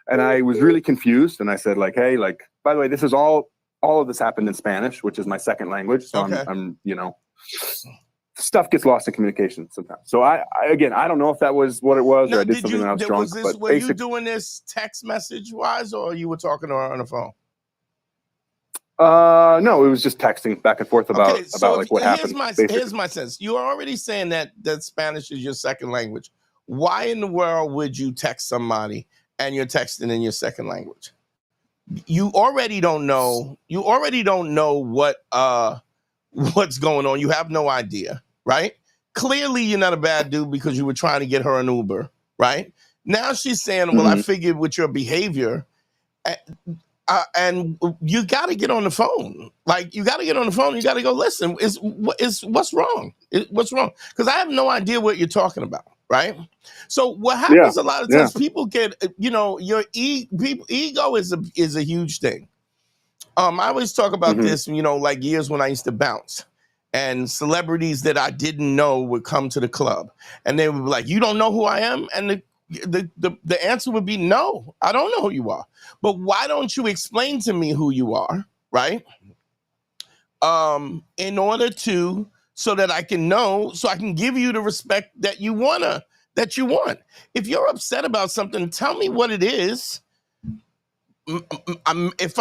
And I was really confused. And I said like, "Hey, like, by the way, this is all of this happened in Spanish, which is my second language. So I'm stuff gets lost in communication sometimes. So I don't know if that was what it was or I did something when I was drunk. Were you doing this text message wise or you were talking to her on the phone? No, it was just texting back and forth about like what happened. Here's my sense. You are already saying that Spanish is your second language. Why in the world would you text somebody and you're texting in your second language? You already don't know. You already don't know what's going on. You have no idea, right? Clearly, you're not a bad dude because you were trying to get her an Uber, right? Now she's saying, "Well, I figured with your behavior." And you got to get on the phone. Like, you got to get on the phone. You got to go, "Listen, what's wrong? What's wrong?" Because I have no idea what you're talking about, right? So what happens a lot of times, people get, your ego is a huge thing. I always talk about this, like years when I used to bounce, and celebrities that I didn't know would come to the club, and they would be like, "You don't know who I am?" And the answer would be, "No, I don't know who you are. But why don't you explain to me who you are, right? In order to, so that I can know, so I can give you the respect that you want. If you're upset about something, tell me what it is. If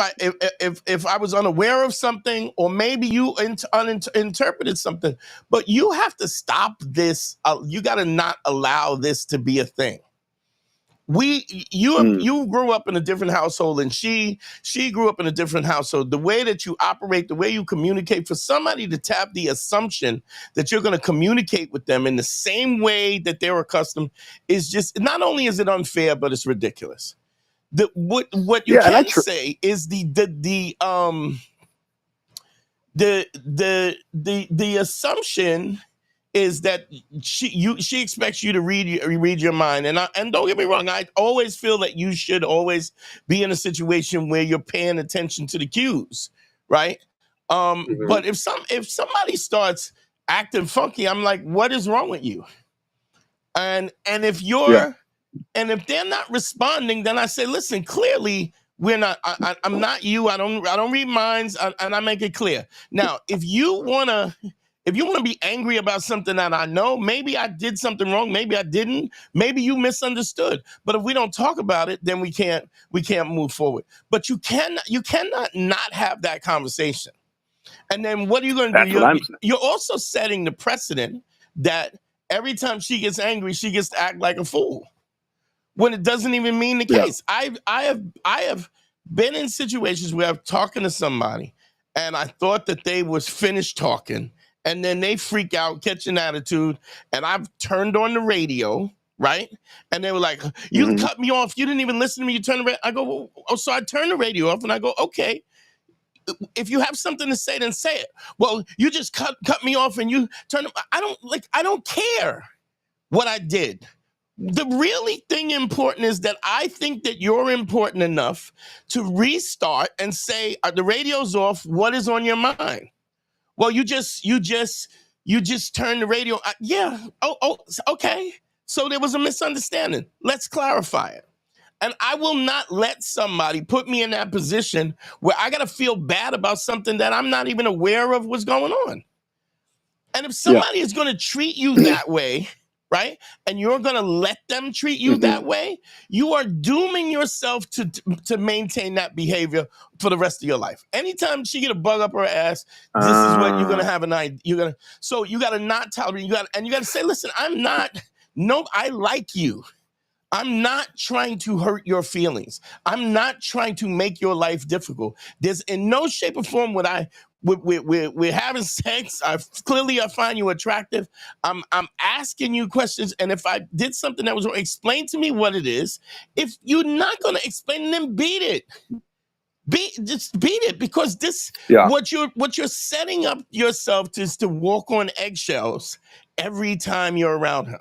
I was unaware of something, or maybe you interpreted something, but you have to stop this. You got to not allow this to be a thing. You grew up in a different household, and she grew up in a different household. The way that you operate, the way you communicate, for somebody to tap the assumption that you're going to communicate with them in the same way that they're accustomed is just, not only is it unfair, but it's ridiculous. What you can say is the assumption is that she expects you to read your mind, and don't get me wrong, I always feel that you should always be in a situation where you're paying attention to the cues, right? But if somebody starts acting funky, I'm like, what is wrong with you? And if if they're not responding, then I say, listen, clearly we're not. I'm not you. I don't read minds, and I make it clear. Now, if you wanna be angry about something that I know, maybe I did something wrong, maybe I didn't, maybe you misunderstood. But if we don't talk about it, then we can't move forward. But you cannot not have that conversation. And then what are you going to do? You're also setting the precedent that every time she gets angry, she gets to act like a fool, when it doesn't even mean the case. I have been in situations where I'm talking to somebody, and I thought that they was finished talking, and then they freak out, catch an attitude, and I've turned on the radio, right? And they were like, you cut me off. You didn't even listen to me. You turned the radio. I go, well, oh, so I turned the radio off, and I go, okay, if you have something to say, then say it. Well, you just cut me off, and you turn. I don't care what I did. The really thing important is that I think that you're important enough to restart and say, the radio's off. What is on your mind? Well, you just turn the radio. Yeah. Oh, okay. So there was a misunderstanding. Let's clarify it. And I will not let somebody put me in that position where I got to feel bad about something that I'm not even aware of what's going on. And if somebody is going to treat you that way, right, and you're going to let them treat you that way, you are dooming yourself to maintain that behavior for the rest of your life. Anytime she get a bug up her ass, this is what you're going to have an idea. So you got to not tolerate. You got to say, listen, I like you. I'm not trying to hurt your feelings. I'm not trying to make your life difficult. There's in no shape or form we're having sex. I find you attractive. I'm asking you questions, and if I did something that was wrong, explain to me what it is. If you're not going to explain, then beat it. Just beat it, because what you're setting up yourself to is to walk on eggshells every time you're around her.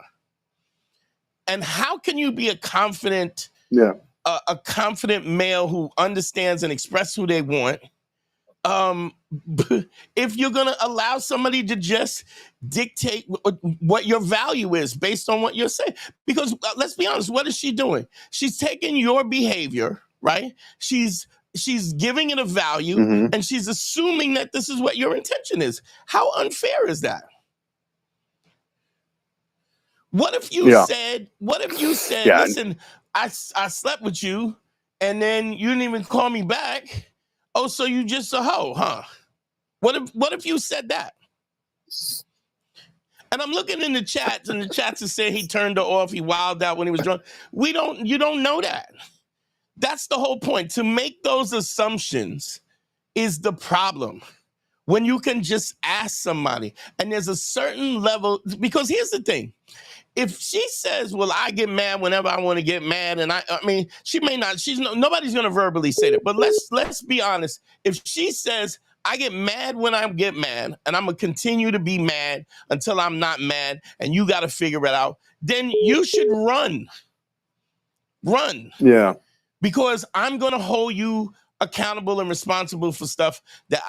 And how can you be a confident male who understands and expresses who they want, if you're going to allow somebody to just dictate what your value is based on what you're saying? Because let's be honest, what is she doing? She's taking your behavior, right? She's giving it a value, and she's assuming that this is what your intention is. How unfair is that? What if you said, listen, I slept with you, and then you didn't even call me back. Oh, so you just a hoe, huh? What if you said that? And I'm looking in the chats, and the chats are saying he turned her off, he wilded out when he was drunk. You don't know that. That's the whole point. To make those assumptions is the problem. When you can just ask somebody, and there's a certain level, because here's the thing. If she says, well, I get mad whenever I want to get mad, and I mean, she may not, nobody's going to verbally say that, but let's be honest. If she says, I get mad when I get mad, and I'm going to continue to be mad until I'm not mad, and you got to figure it out, then you should run. Yeah. Because I'm going to hold you accountable and responsible for stuff that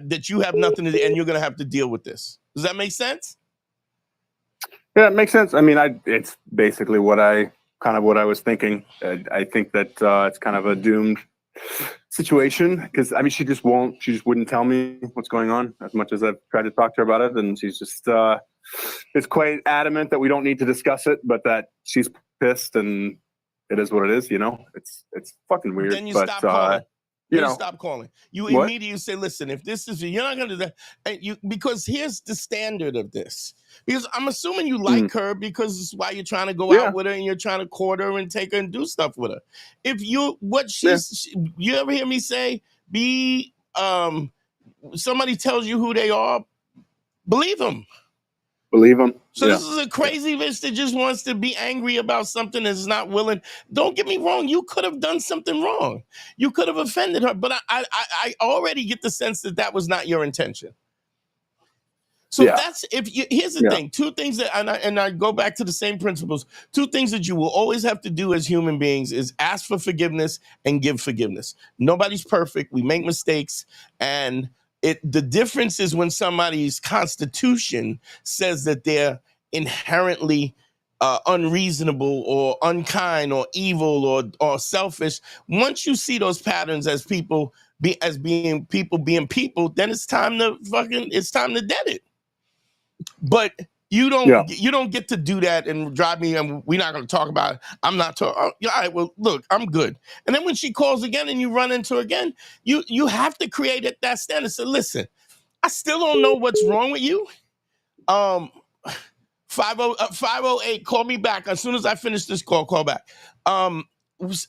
that you have nothing to do, and you're going to have to deal with this. Does that make sense? Yeah, it makes sense. I mean, it's basically what I was thinking. I think that it's kind of a doomed situation, because I mean, she just wouldn't tell me what's going on, as much as I've tried to talk to her about it, and she's just is quite adamant that we don't need to discuss it, but that she's pissed, and it is what it is. It's fucking weird. Then you stop calling. You stop calling. You immediately say, listen, if this is, you're not going to do that. Because here's the standard of this. Because I'm assuming you like her, because it's why you're trying to go out with her, and you're trying to court her and take her and do stuff with her. If you ever hear me say, somebody tells you who they are, believe them. So this is a crazy bitch that just wants to be angry about something and is not willing. Don't get me wrong. You could have done something wrong. You could have offended her. But I already get the sense that was not your intention. So here's the thing. Two things that, and I go back to the same principles. Two things that you will always have to do as human beings is ask for forgiveness and give forgiveness. Nobody's perfect. We make mistakes, and the difference is when somebody's constitution says that they're inherently unreasonable or unkind or evil or selfish. Once you see those patterns as people being people, then it's time to dead it. But you don't get to do that and drive me, and we're not going to talk about it. I'm not talking. All right, well, look, I'm good. And then when she calls again and you run into her again, you have to create that standard. So listen, I still don't know what's wrong with you. 508, call me back. As soon as I finish this call back.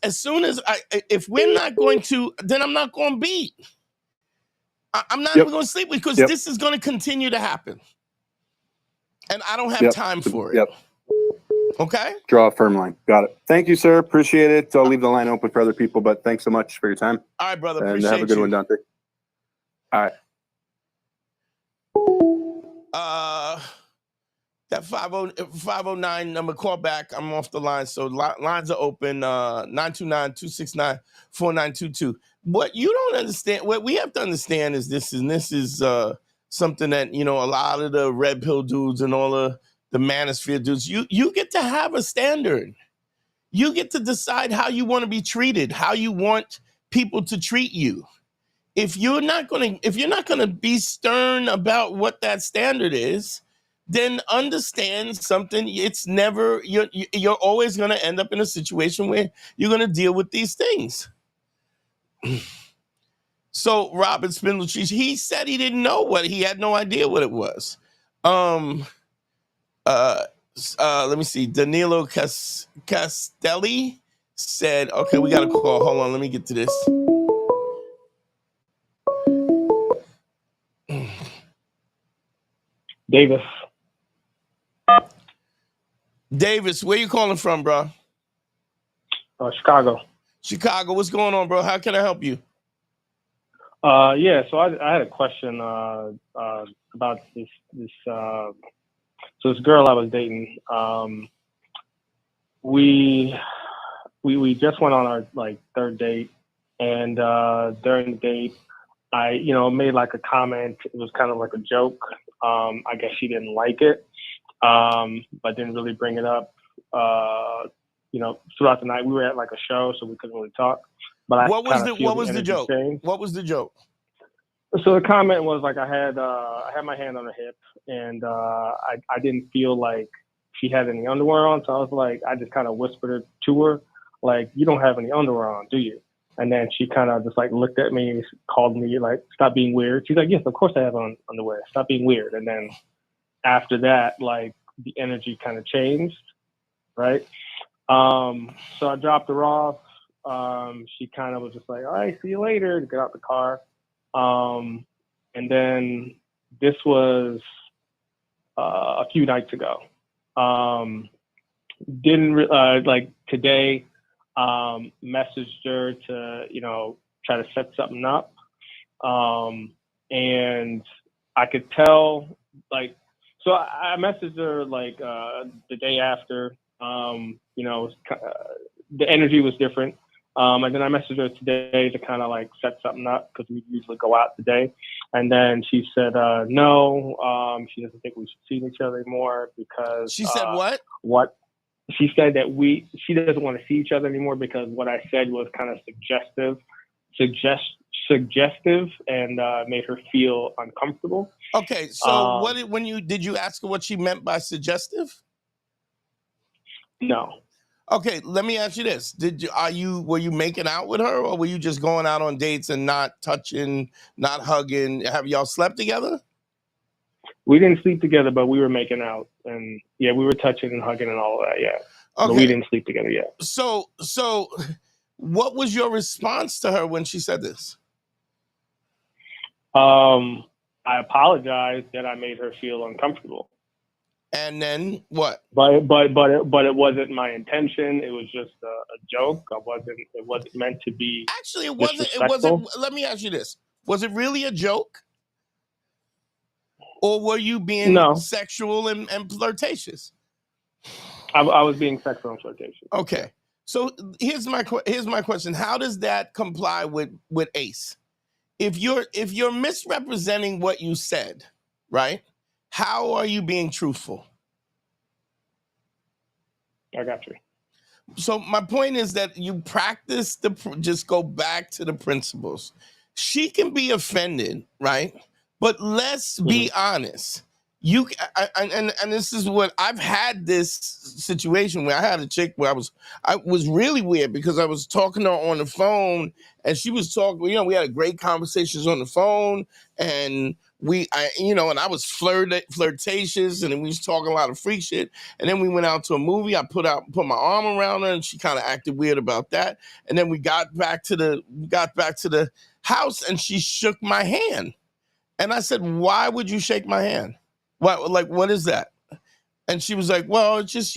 As soon as if we're not going to, then I'm not going to beat. I'm not Yep. even going to sleep because Yep. this is going to continue to happen. And I don't have Yep. time for it. Yep. Okay? Draw a firm line. Got it. Thank you, sir. Appreciate it. I'll leave the line open for other people, but thanks so much for your time. All right, brother. And Appreciate have a good you. one, Dante. All right. That 509 number, call back. I'm off the line. So lines are open, 929-269-4922. What you don't understand, what we have to understand is this is something that, you know, a lot of the red pill dudes and all the manosphere dudes, you get to have a standard. You get to decide how you want to be treated, how you want people to treat you. If you're not gonna be stern about what that standard is, then understand something. It's never, you're always gonna end up in a situation where you're gonna deal with these things. So Robert Spindle Cheese, he said he didn't know he had no idea what it was. Let me see. Danilo Castelli said, okay, we got a call. Hold on, let me get to this. Davis, where you calling from, bro? Chicago. Chicago. What's going on, bro? How can I help you? Yeah, so I had a question about this. So this girl I was dating, we just went on our third date, and during the date, I made like a comment. It was kind of like a joke. I guess she didn't like it, but didn't really bring it up. Throughout the night, we were at like a show, so we couldn't really talk. But what was the joke? Change. What was the joke? So the comment was like I had my hand on her hip, and I didn't feel like she had any underwear on, so I was like, I just kind of whispered it to her, like, you don't have any underwear on, do you? And then she kind of just like looked at me, called me like, stop being weird. She's like, yes, of course I have on underwear. Stop being weird. And then after that, like the energy kind of changed, right? So I dropped her off. She kind of was just like, all right, see you later, to get out the car. And then this was a few nights ago. Today, messaged her to, try to set something up. And I could tell, so I messaged her the day after, the energy was different. And then I messaged her today to kind of set something up because we usually go out today. And then she said, no, she doesn't think we should see each other anymore because. She said what? What? She said that she doesn't want to see each other anymore because what I said was kind of suggestive and made her feel uncomfortable. Okay, so did you ask her what she meant by suggestive? No. Okay, let me ask you this. Were you making out with her, or were you just going out on dates and not touching, not hugging? Have y'all slept together? We didn't sleep together, but we were making out, and yeah, we were touching and hugging and all of that, yeah. Okay. But we didn't sleep together yet. So what was your response to her when she said this? I apologized that I made her feel uncomfortable. And then what? But it wasn't my intention. It was just a joke. It wasn't meant to be. Actually, it wasn't. Let me ask you this: was it really a joke, or were you being sexual and flirtatious? I was being sexual and flirtatious. Okay, so here's my question: how does that comply with ACE? If you're misrepresenting what you said, right? How are you being truthful? I got you. So my point is that you practice just go back to the principles. She can be offended, right? But let's be honest. And this is what I've had this situation where I had a chick where I was really weird because I was talking to her on the phone and she was talking, we had a great conversations on the phone and and I was flirtatious and then we was talking a lot of freak shit. And then we went out to a movie. I put my arm around her and she kind of acted weird about that. And then we got back to the house and she shook my hand. And I said, why would you shake my hand? What is that? And she was like, well, it's just,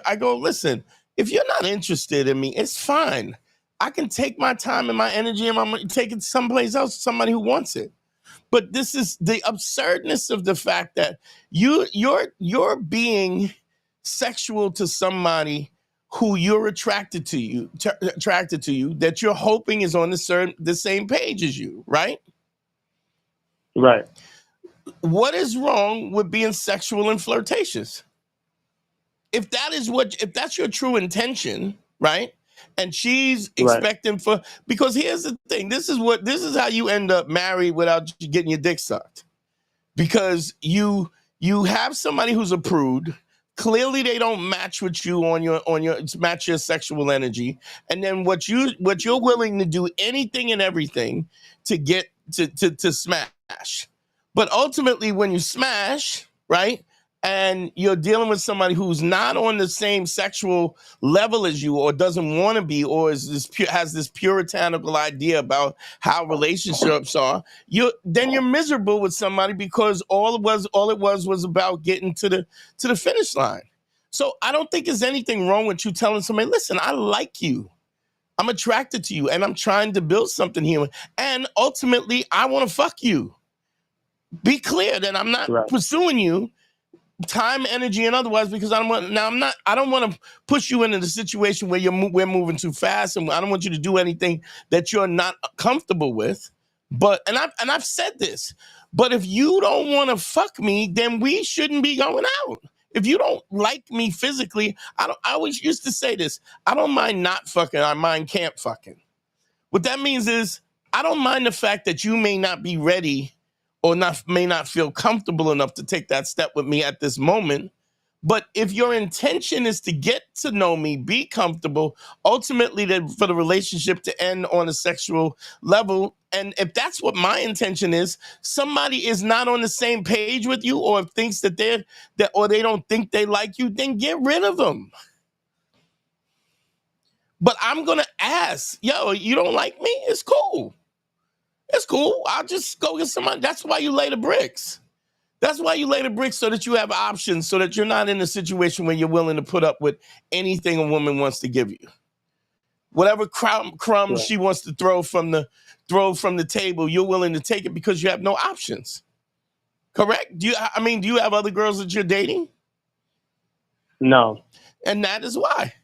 I go, listen, if you're not interested in me, it's fine. I can take my time and my energy and I'm going to take it someplace else, somebody who wants it. But this is the absurdness of the fact that you're being sexual to somebody who you're attracted to you, that you're hoping is on the same page as you, right? Right. What is wrong with being sexual and flirtatious? If that's your true intention, right? And she's expecting because here's the thing, this is how you end up married without getting your dick sucked. Because you have somebody who's a prude. Clearly they don't match with you match your sexual energy. And then what you're willing to do anything and everything to get to smash. But ultimately when you smash, right? And you're dealing with somebody who's not on the same sexual level as you, or doesn't want to be, or has this puritanical idea about how relationships are, then you're miserable with somebody because all it was about getting to the finish line. So I don't think there's anything wrong with you telling somebody, listen, I like you. I'm attracted to you and I'm trying to build something here. And ultimately I want to fuck you. Be clear that I'm not pursuing you time, energy, and otherwise, because I don't want to push you into the situation where we're moving too fast, and I don't want you to do anything that you're not comfortable with. But I've said this, but if you don't want to fuck me, then we shouldn't be going out. If you don't like me physically, I always used to say this: I don't mind not fucking, I mind can't fucking. What that means is I don't mind the fact that you may not be ready or may not feel comfortable enough to take that step with me at this moment. But if your intention is to get to know me, be comfortable, ultimately for the relationship to end on a sexual level, and if that's what my intention is, somebody is not on the same page with you, or thinks that or they don't think they like you, then get rid of them. But I'm going to ask, yo, you don't like me? It's cool. It's cool. I'll just go get somebody. That's why you lay the bricks. That's why you lay the bricks, so that you have options, so that you're not in a situation where you're willing to put up with anything a woman wants to give you. Whatever crumbs she wants to throw from the table, you're willing to take it because you have no options. Correct? Do you have other girls that you're dating? No. And that is why.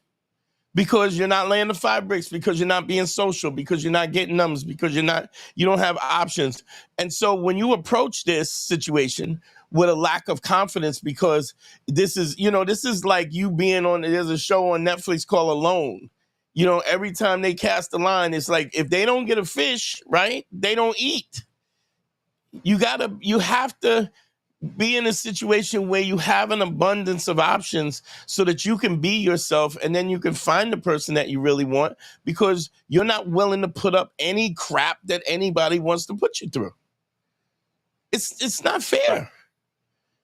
Because you're not laying the 5 bricks, because you're not being social, because you're not getting numbers, because you don't have options. And so when you approach this situation with a lack of confidence, because this is like you being there's a show on Netflix called Alone. Every time they cast a line, it's like, if they don't get a fish, right, they don't eat. You have to be in a situation where you have an abundance of options so that you can be yourself, and then you can find the person that you really want, because you're not willing to put up any crap that anybody wants to put you through. It's not fair,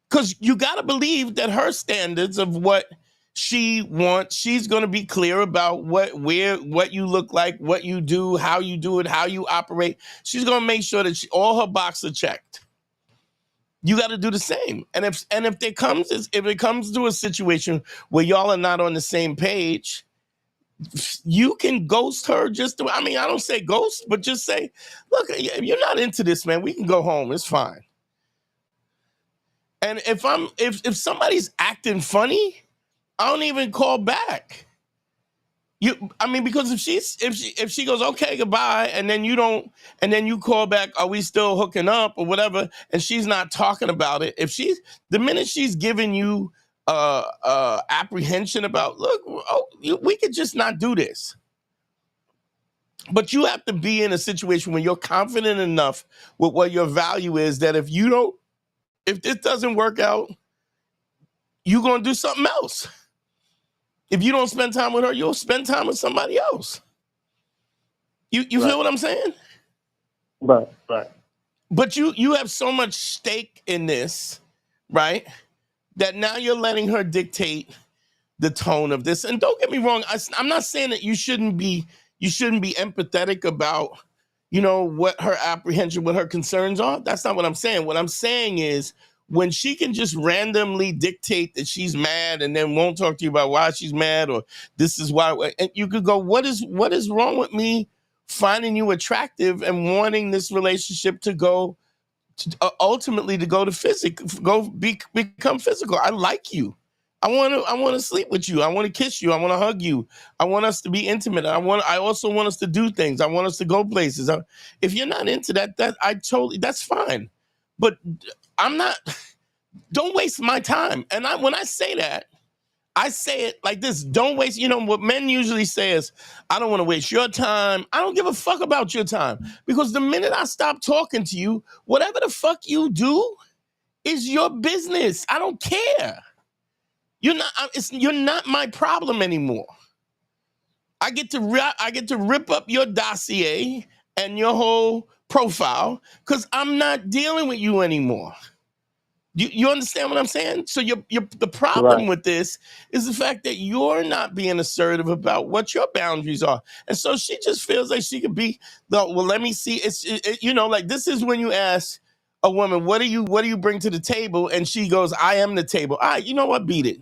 because you got to believe that her standards of what she wants, she's going to be clear about what you look like, what you do, how you do it, how you operate. She's going to make sure that all her boxes are checked. You got to do the same. And if it comes to a situation where y'all are not on the same page, you can ghost her. I don't say ghost, but just say, look, if you're not into this, man, we can go home. It's fine. And if somebody's acting funny, I don't even call back. Because if she goes, okay, goodbye, and then you call back, are we still hooking up or whatever, and she's not talking about it, the minute she's giving you apprehension about, look, we could just not do this. But you have to be in a situation where you're confident enough with what your value is, that if this doesn't work out, you're going to do something else. If you don't spend time with her, you'll spend time with somebody else. You feel what I'm saying? Right. But you have so much stake in this, right? That now you're letting her dictate the tone of this. And don't get me wrong, I'm not saying that you shouldn't be empathetic about you know, what her apprehension, what her concerns are. That's not what I'm saying. What I'm saying is when she can just randomly dictate that she's mad and then won't talk to you about why she's mad or this is why, and you could go, what is wrong with me finding you attractive and wanting this relationship to go ultimately to go to become physical. I like you. I want to sleep with you. I want to kiss you. I want to hug you. I want us to be intimate. I also want us to do things. I want us to go places. If you're not into that, that's fine. But I'm not. Don't waste my time. And when I say that, I say it like this: don't waste. You know what men usually say is, "I don't want to waste your time." I don't give a fuck about your time, because the minute I stop talking to you, whatever the fuck you do is your business. I don't care. You're not my problem anymore. I get to rip up your dossier and your whole profile because I'm not dealing with you anymore. You understand what I'm saying? So the problem with this is the fact that you're not being assertive about what your boundaries are, and so she just feels like she could be. Well, let me see. Like this is when you ask a woman, what do you bring to the table, and she goes, I am the table. All right, you know what? Beat it.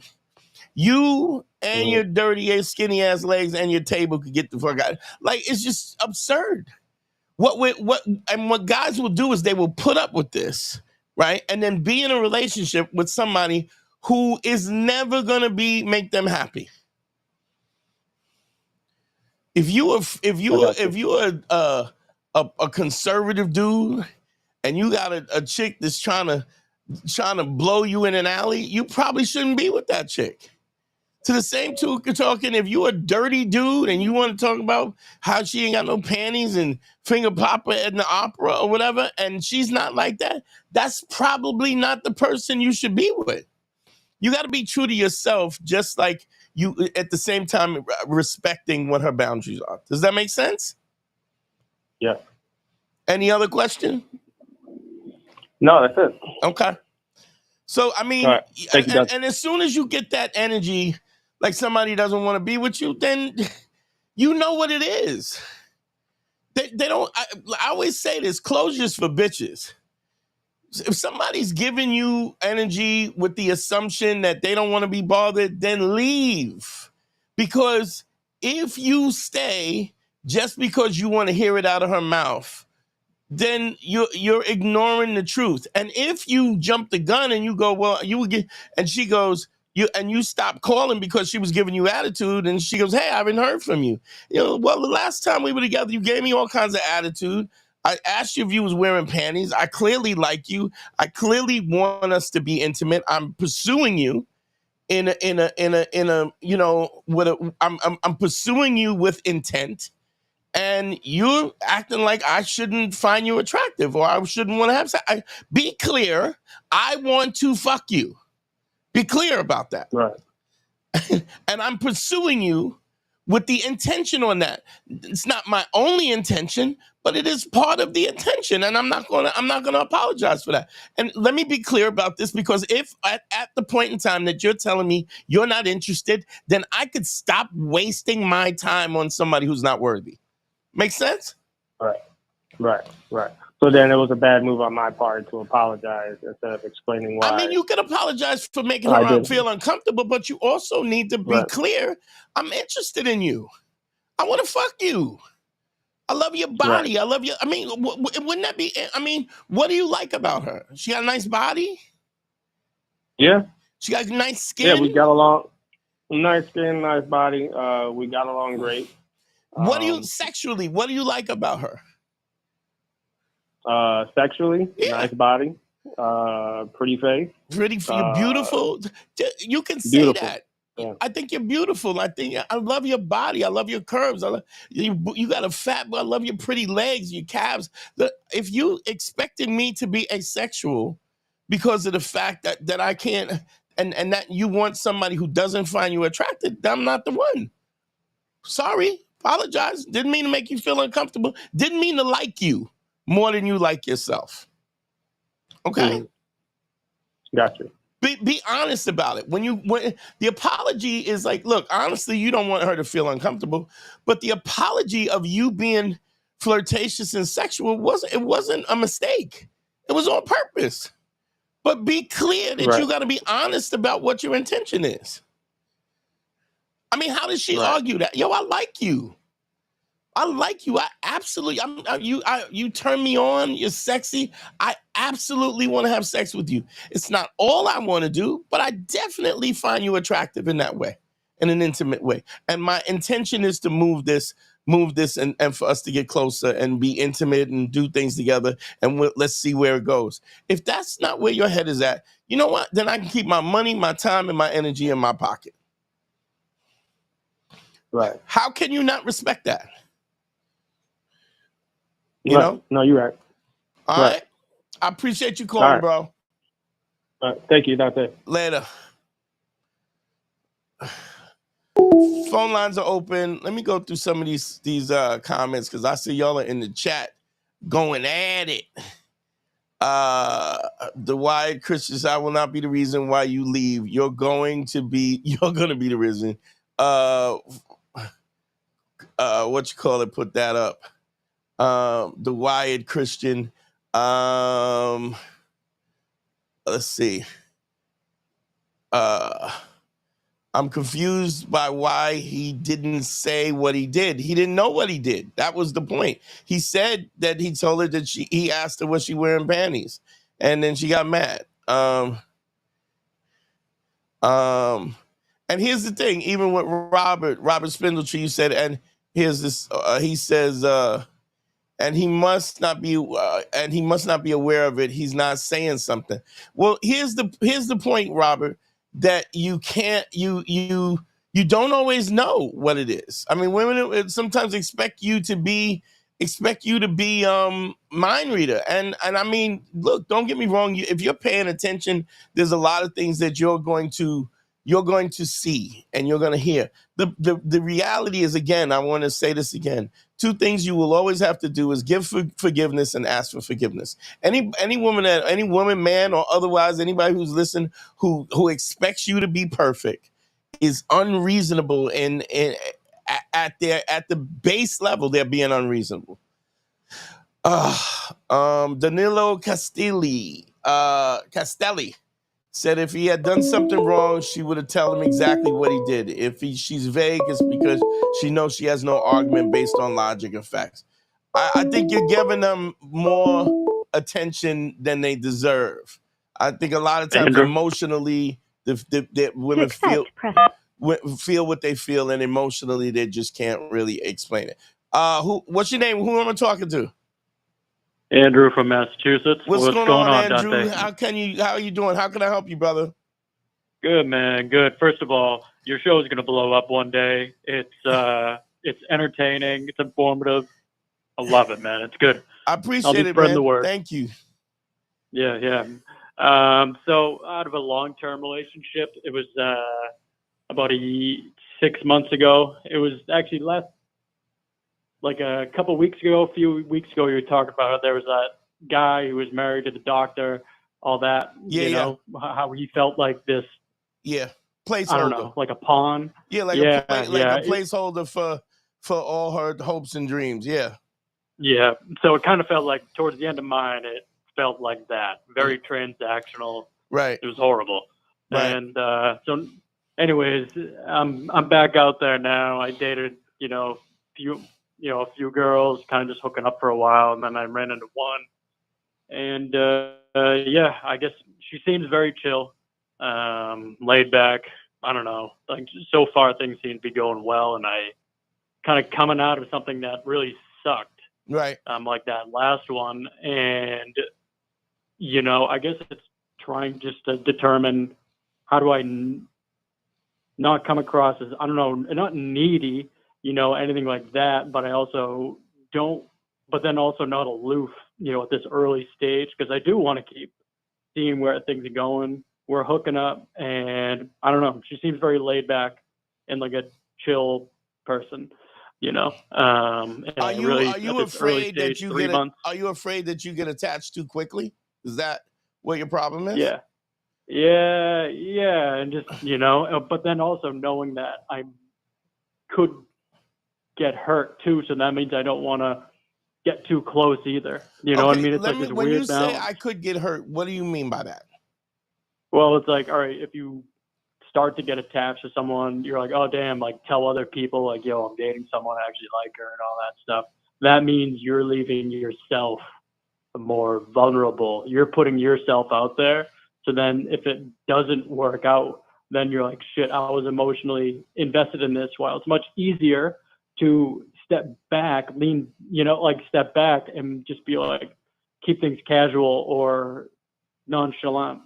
You and your dirty ass, skinny ass legs and your table could get the fuck out. Like, it's just absurd. What guys will do is they will put up with this, right? And then be in a relationship with somebody who is never gonna make them happy. If you are a conservative dude and you got a chick that's trying to blow you in an alley, you probably shouldn't be with that chick. To the same token, if you a dirty dude and you want to talk about how she ain't got no panties and finger popper in the opera or whatever, and she's not like that, that's probably not the person you should be with. You got to be true to yourself, just like you, at the same time, respecting what her boundaries are. Does that make sense? Yeah. Any other question? No, that's it. Okay. So, I mean, right. and as soon as you get that energy, like somebody doesn't want to be with you, then you know what it is. They don't, I always say this, closure's for bitches. If somebody's giving you energy with the assumption that they don't want to be bothered, then leave. Because if you stay just because you want to hear it out of her mouth, then you're ignoring the truth. And if you jump the gun and you go, well, you would get, and she goes, you stop calling because she was giving you attitude, and she goes, hey, I haven't heard from you. Well, the last time we were together, you gave me all kinds of attitude. I asked you if you was wearing panties. I clearly like you. I clearly want us to be intimate. I'm pursuing you I'm pursuing you with intent. And you're acting like I shouldn't find you attractive or I shouldn't want to have sex. Be clear. I want to fuck you. Be clear about that. Right. And I'm pursuing you with the intention on that. It's not my only intention, but it is part of the intention. And I'm not gonna apologize for that. And let me be clear about this, because if at the point in time that you're telling me you're not interested, then I could stop wasting my time on somebody who's not worthy. Make sense? Right. So then it was a bad move on my part to apologize instead of explaining why. I mean, you can apologize for making her feel uncomfortable, but you also need to be clear. I'm interested in you. I want to fuck you. I love your body. Right. I love you. I mean, wouldn't that be, I mean, what do you like about her? She got a nice body? Yeah. She got nice skin? Yeah, we got along. Nice skin, nice body. We got along great. What do you like about her? Sexually, nice body, pretty face. You're beautiful. You can say beautiful. That. Yeah. I think you're beautiful. I love your body. I love your curves. You got a fat, but I love your pretty legs, your calves. If you expected me to be asexual because of the fact that I can't, and that you want somebody who doesn't find you attractive, I'm not the one. Sorry. Apologize. Didn't mean to make you feel uncomfortable. Didn't mean to like you more than you like yourself. Okay? Gotcha. Be honest about it. When the apology is like, look, honestly, you don't want her to feel uncomfortable, but the apology of you being flirtatious and sexual, it wasn't a mistake. It was on purpose. But be clear that you got to be honest about what your intention is. I mean, how did she argue that? Yo, I like you. I like you. I absolutely. You turn me on. You're sexy. I absolutely want to have sex with you. It's not all I want to do, but I definitely find you attractive in that way, in an intimate way. And my intention is to move this, and for us to get closer and be intimate and do things together. And let's see where it goes. If that's not where your head is at, you know what? Then I can keep my money, my time, and my energy in my pocket. Right. How can you not respect that? You know? No, you're right. All right. I appreciate you calling, bro. Thank you, Dante. Later. Phone lines are open. Let me go through some of these comments because I see y'all are in the chat going at it. The Wired Christians, I will not be the reason why you leave. You're going to be the reason. What you call it? Put that up. The Wired Christian. Let's see. I'm confused by why he didn't say what he did. He didn't know what he did. That was the point. He said that he told her that he asked her was she wearing panties, and then she got mad. And here's the thing, even with Robert Spindletree, you said, and here's this, he says, and he must not be aware of it. He's not saying something. Well, here's the point, Robert, that you can't, you don't always know what it is. I mean, women sometimes expect you to be mind reader. And I mean, look, don't get me wrong. If you're paying attention, there's a lot of things that you're going to see and you're going to hear. The reality is, again, I want to say this again. Two things you will always have to do is give forgiveness and ask for forgiveness. Any woman, man, or otherwise, anybody who's listening who expects you to be perfect is unreasonable at the base level. They're being unreasonable. Danilo Castelli said if he had done something wrong, she would have told him exactly what he did. If she's vague, it's because she knows she has no argument based on logic and facts. I think you're giving them more attention than they deserve. I think a lot of times emotionally, the women feel what they feel, and emotionally they just can't really explain it. What's your name? Who am I talking to? Andrew from Massachusetts. What's going on, Andrew? Dante? How are you doing? How can I help you, brother? Good, man. Good. First of all, your show is going to blow up one day. It's entertaining. It's informative. I love it, man. It's good. I appreciate it, man. The word. Thank you. Yeah. So out of a long-term relationship, it was about 6 months ago. It was actually like a couple weeks ago, a few weeks ago, you were talking about there was that guy who was married to the doctor, all that, you know, how he felt like this. Yeah. Placeholder. I don't know, like a pawn. Yeah, a placeholder for all her hopes and dreams. Yeah. Yeah. So it kind of felt like towards the end of mine, it felt like that. Very transactional. Right. It was horrible. Right. And so anyways, I'm back out there now. I dated, a few girls, kind of just hooking up for a while, and then I ran into one. And I guess she seems very chill, laid back. I don't know. Like so far, things seem to be going well, and I kind of coming out of something that really sucked. Right. Like that last one, and I guess it's trying just to determine how do I not come across as, I don't know, not needy, anything like that, but I also but then also not aloof, at this early stage, because I do want to keep seeing where things are going. We're hooking up, and I don't know, she seems very laid back and like a chill person, Are you afraid that you get attached too quickly? Is that what your problem is? Yeah, and just, but then also knowing that I could get hurt too, so that means I don't want to get too close either. You know what I mean? It's like this when you weird say balance. I could get hurt, what do you mean by that? Well, it's like, all right, if you start to get attached to someone, you're like, oh, damn, like tell other people, like, yo, I'm dating someone, I actually like her and all that stuff. That means you're leaving yourself more vulnerable. You're putting yourself out there. So then if it doesn't work out, then you're like, shit, I was emotionally invested in this. While it's much easier to step back, step back and just be like, keep things casual or nonchalant,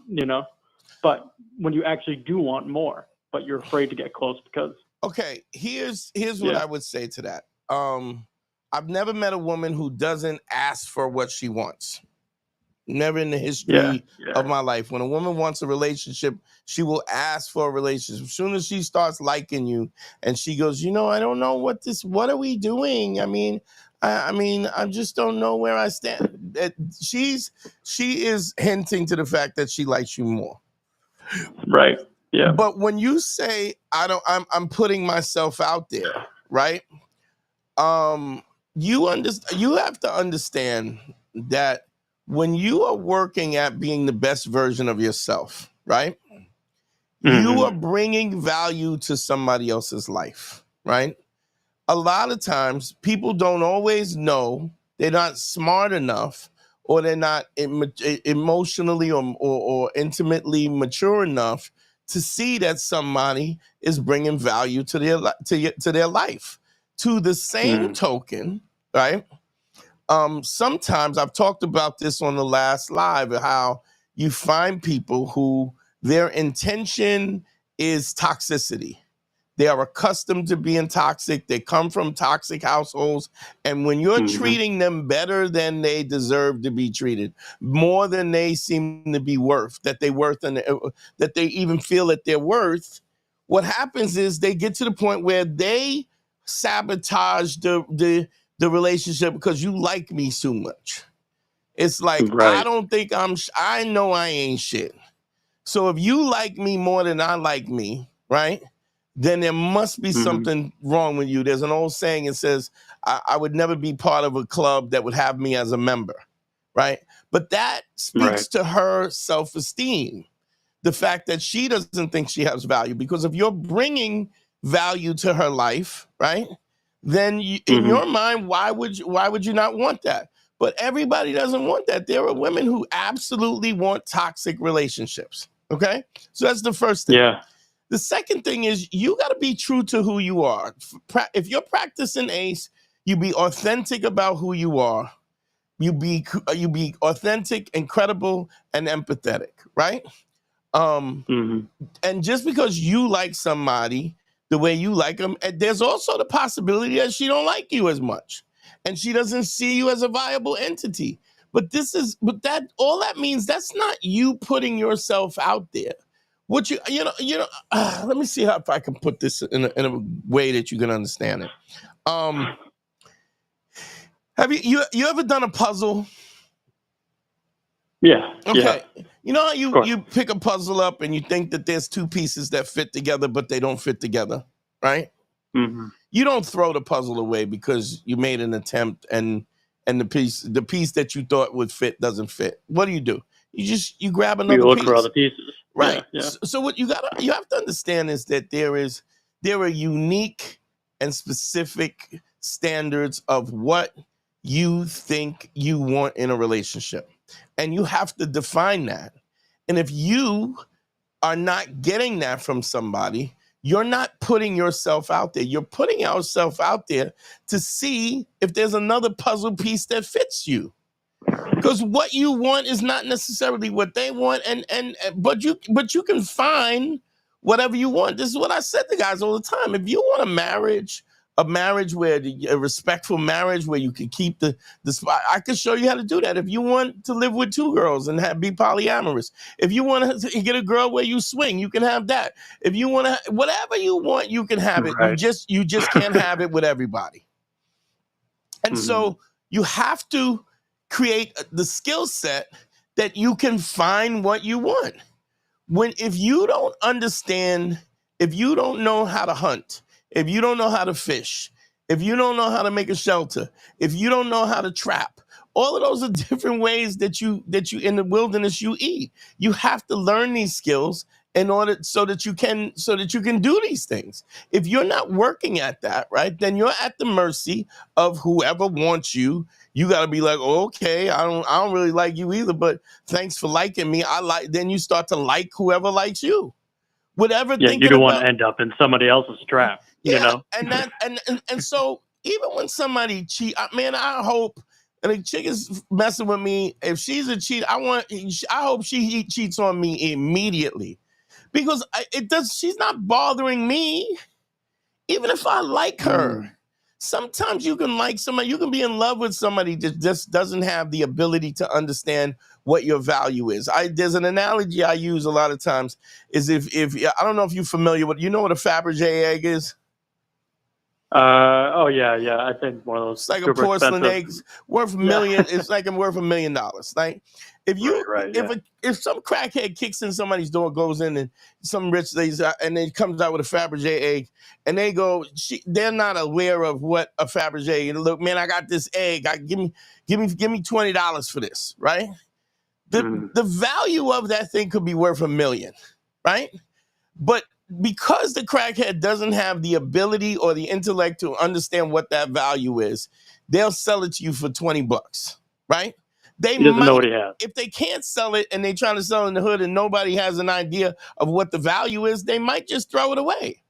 But when you actually do want more, but you're afraid to get close because. Okay, here's what I would say to that. I've never met a woman who doesn't ask for what she wants. Never in the history of my life. When a woman wants a relationship, she will ask for a relationship. As soon as she starts liking you and she goes, I don't know what are we doing? I just don't know where I stand. She is hinting to the fact that she likes you more. Right. Yeah. But when you say I'm putting myself out there, right? You have to understand that when you are working at being the best version of yourself, right? Mm-hmm. You are bringing value to somebody else's life, right? A lot of times people don't always know, they're not smart enough, or they're not emotionally or intimately mature enough to see that somebody is bringing value to their life. To the same token, right? Sometimes I've talked about this on the last live, how you find people who their intention is toxicity. They are accustomed to being toxic. They come from toxic households. And when you're treating them better than they deserve to be treated, more than they seem to be worth, that they even feel that they're worth, what happens is they get to the point where they sabotage the relationship because you like me so much. It's like, I don't think I know I ain't shit. So if you like me more than I like me, right? Then there must be something wrong with you. There's an old saying, it says, I would never be part of a club that would have me as a member, right? But that speaks to her self-esteem. The fact that she doesn't think she has value, because if you're bringing value to her life, right? Then in your mind, why would you not want that? But everybody doesn't want that. There are women who absolutely want toxic relationships. Okay? So that's the first thing. Yeah. The second thing is you got to be true to who you are. If you're practicing ACE, you be authentic about who you are. You be authentic and credible and empathetic, right? And just because you like somebody the way you like them, there's also the possibility that she don't like you as much, and she doesn't see you as a viable entity. But all that means, that's not you putting yourself out there. What let me see if I can put this in a way that you can understand it. Have you ever done a puzzle? Yeah. Okay. Yeah. You know how you pick a puzzle up and you think that there's two pieces that fit together, but they don't fit together, right? You don't throw the puzzle away because you made an attempt and the piece that you thought would fit doesn't fit. What do? You grab another piece. You look for other pieces. Right. Yeah. So what you have to understand is that there are unique and specific standards of what you think you want in a relationship. And you have to define that. And if you are not getting that from somebody, you're not putting yourself out there. You're putting yourself out there to see if there's another puzzle piece that fits you. Because what you want is not necessarily what they want, but you can find whatever you want. This is what I said to guys all the time. If you want a marriage where a respectful marriage where you can keep the spot, I can show you how to do that. If you want to live with two girls and be polyamorous, if you want to get a girl where you swing, you can have that. If you want to, whatever you want, you can have it. Right. You just can't have it with everybody. And so you have to create the skill set that you can find what you want. If you don't understand, if you don't know how to hunt, if you don't know how to fish, if you don't know how to make a shelter, if you don't know how to trap, all of those are different ways that you in the wilderness you eat. You have to learn these skills in order so that you can do these things. If you're not working at that, right, then you're at the mercy of whoever wants you. You got to be like, oh, okay, I don't really like you either, but thanks for liking me. Then you start to like whoever likes you. Whatever. Yeah, you don't want to end up in somebody else's trap. Yeah, you know, and so even when somebody cheat, man, I hope. And a chick is messing with me. If she's a cheat, I hope she cheats on me immediately, because she's not bothering me. Even if I like her, sometimes you can like somebody, you can be in love with somebody that just doesn't have the ability to understand what your value is. There's an analogy I use a lot of times is if I don't know if you're familiar with, you know what a Fabergé egg is? Oh yeah. I think one of those. It's like a porcelain egg, worth million. It's like worth $1 million. Like if some crackhead kicks in somebody's door, goes in, and some rich ladies, and then comes out with a Fabergé egg, and they go, they're not aware of what a Fabergé. Look, man, I got this egg. Give me $20 for this, right? The value of that thing could be worth $1 million, right? But because the crackhead doesn't have the ability or the intellect to understand what that value is, they'll sell it to you for $20, right? He doesn't know what he has. If they can't sell it and they're trying to sell in the hood and nobody has an idea of what the value is, they might just throw it away.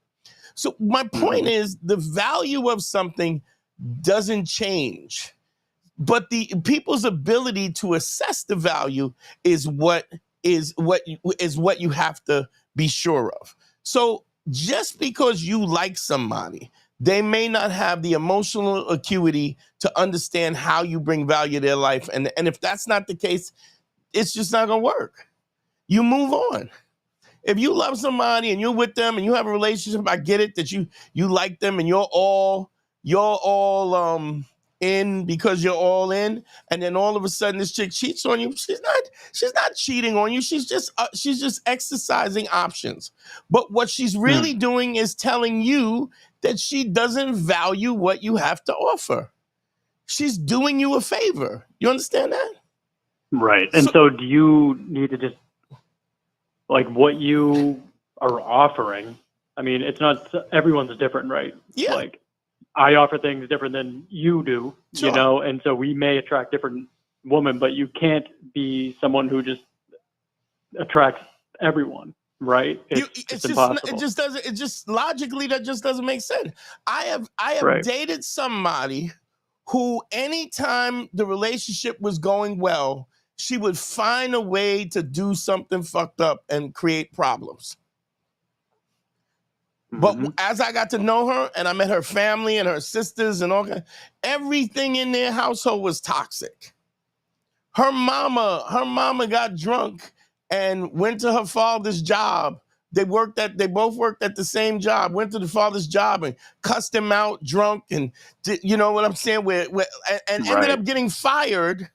So my point is, the value of something doesn't change, but the people's ability to assess the value is what you have to be sure of. So just because you like somebody, they may not have the emotional acuity to understand how you bring value to their life. And if that's not the case, it's just not going to work. You move on. If you love somebody and you're with them and you have a relationship, I get it that you like them and you're all in because you're all in, and then all of a sudden this chick cheats on you. She's not cheating on you. She's just exercising options. But what she's really doing is telling you that she doesn't value what you have to offer. She's doing you a favor. You understand that? Right. And so do you need to just, like, what you are offering? I mean, it's not, everyone's different, right? Yeah. Like, I offer things different than you do, Sure. you know, and so we may attract different women, but you can't be someone who just attracts everyone, right? It's impossible. It just logically, that just doesn't make sense. I have Right. dated somebody who, anytime the relationship was going well, she would find a way to do something fucked up and create problems. But as I got to know her and I met her family and her sisters and all that, everything in their household was toxic. Her mama got drunk and went to her father's job. They both worked at the same job, went to the father's job and cussed him out drunk, and you know what I'm saying? Ended up getting fired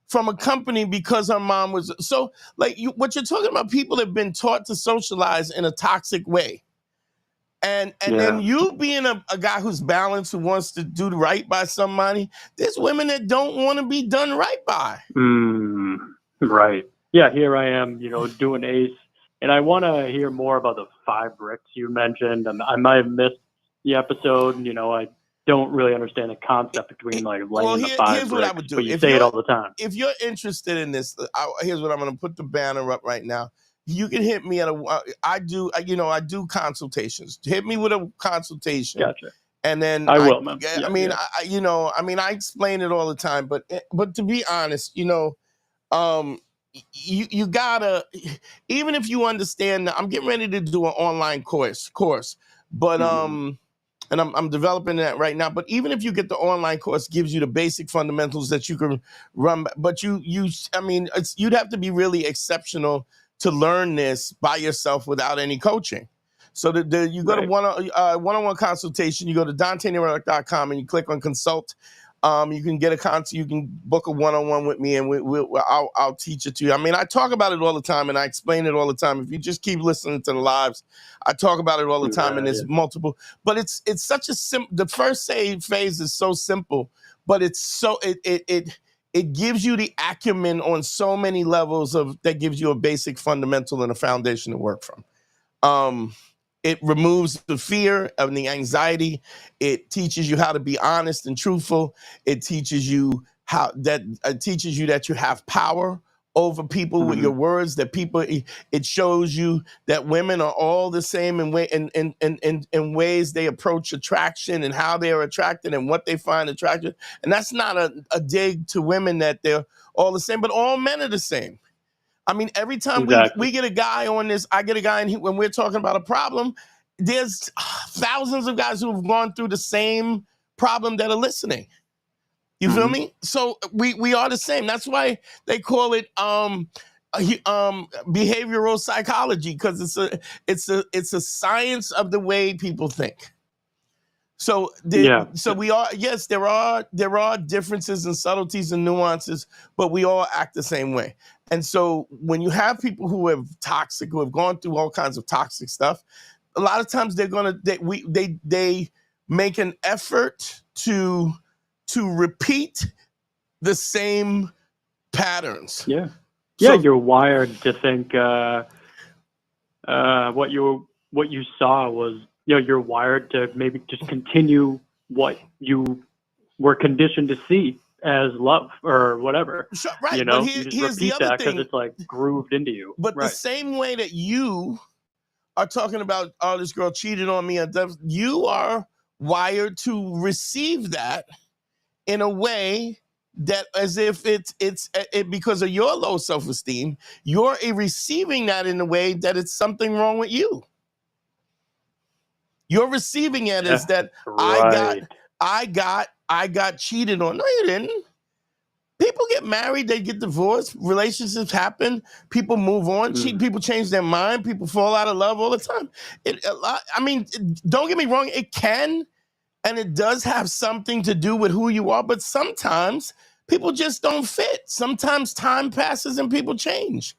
from a company because her mom was so, like, what you're talking about, people have been taught to socialize in a toxic way. And then you being a guy who's balanced, who wants to do right by somebody, there's women that don't want to be done right by. Right. Yeah, here I am, you know, doing ACE. And I want to hear more about the 5 bricks you mentioned. And I might have missed the episode. You know, I don't really understand the concept between, like, laying the 5 bricks. What I would do. But you say it all the time. If you're interested in this, here's what I'm going to put the banner up right now. You can hit me at I do consultations. Hit me with a consultation. Gotcha. And then I will, man. I explain it all the time, but to be honest, you know, you gotta, even if you understand, I'm getting ready to do an online course, but and I'm developing that right now. But even if you get the online course, gives you the basic fundamentals that you can run. But you'd have to be really exceptional to learn this by yourself without any coaching. So you go to one-on-one consultation, you go to DanteNewYork.com and you click on consult. You can get a consult. You can book a one-on-one with me, and I'll teach it to you. I mean, I talk about it all the time, and I explain it all the time. If you just keep listening to the lives, I talk about it all the time, and there's multiple. But it's such a the first phase is so simple, but it's so it gives you the acumen on so many levels that gives you a basic fundamental and a foundation to work from. It removes the fear and the anxiety. It teaches you how to be honest and truthful. It teaches you that you have power over people with your words. That people, it shows you that women are all the same in ways they approach attraction and how they are attracted and what they find attractive. And that's not a dig to women that they're all the same, but all men are the same. I mean, every time we get a guy on this, I get a guy, and when we're talking about a problem, there's thousands of guys who have gone through the same problem that are listening. You feel me? So we are the same. That's why they call it behavioral psychology, because it's a science of the way people think. So we are, yes, there are differences and subtleties and nuances, but we all act the same way. And so when you have people who have gone through all kinds of toxic stuff, a lot of times they make an effort to repeat the same patterns. Yeah. Yeah, you're wired to think what you saw was, you're wired to maybe just continue what you were conditioned to see as love or whatever. So, right. You but just here's the repeat other that thing. because it's like grooved into you. But the same way that you are talking about, oh, this girl cheated on me, you are wired to receive that in a way that, as if it's because of your low self-esteem, you're receiving that in a way that it's something wrong with you. You're receiving it as that I got cheated on. No, you didn't. People get married, they get divorced, relationships happen, people move on, people change their mind, people fall out of love all the time. Don't get me wrong, it can and it does have something to do with who you are, but sometimes people just don't fit. Sometimes time passes and people change.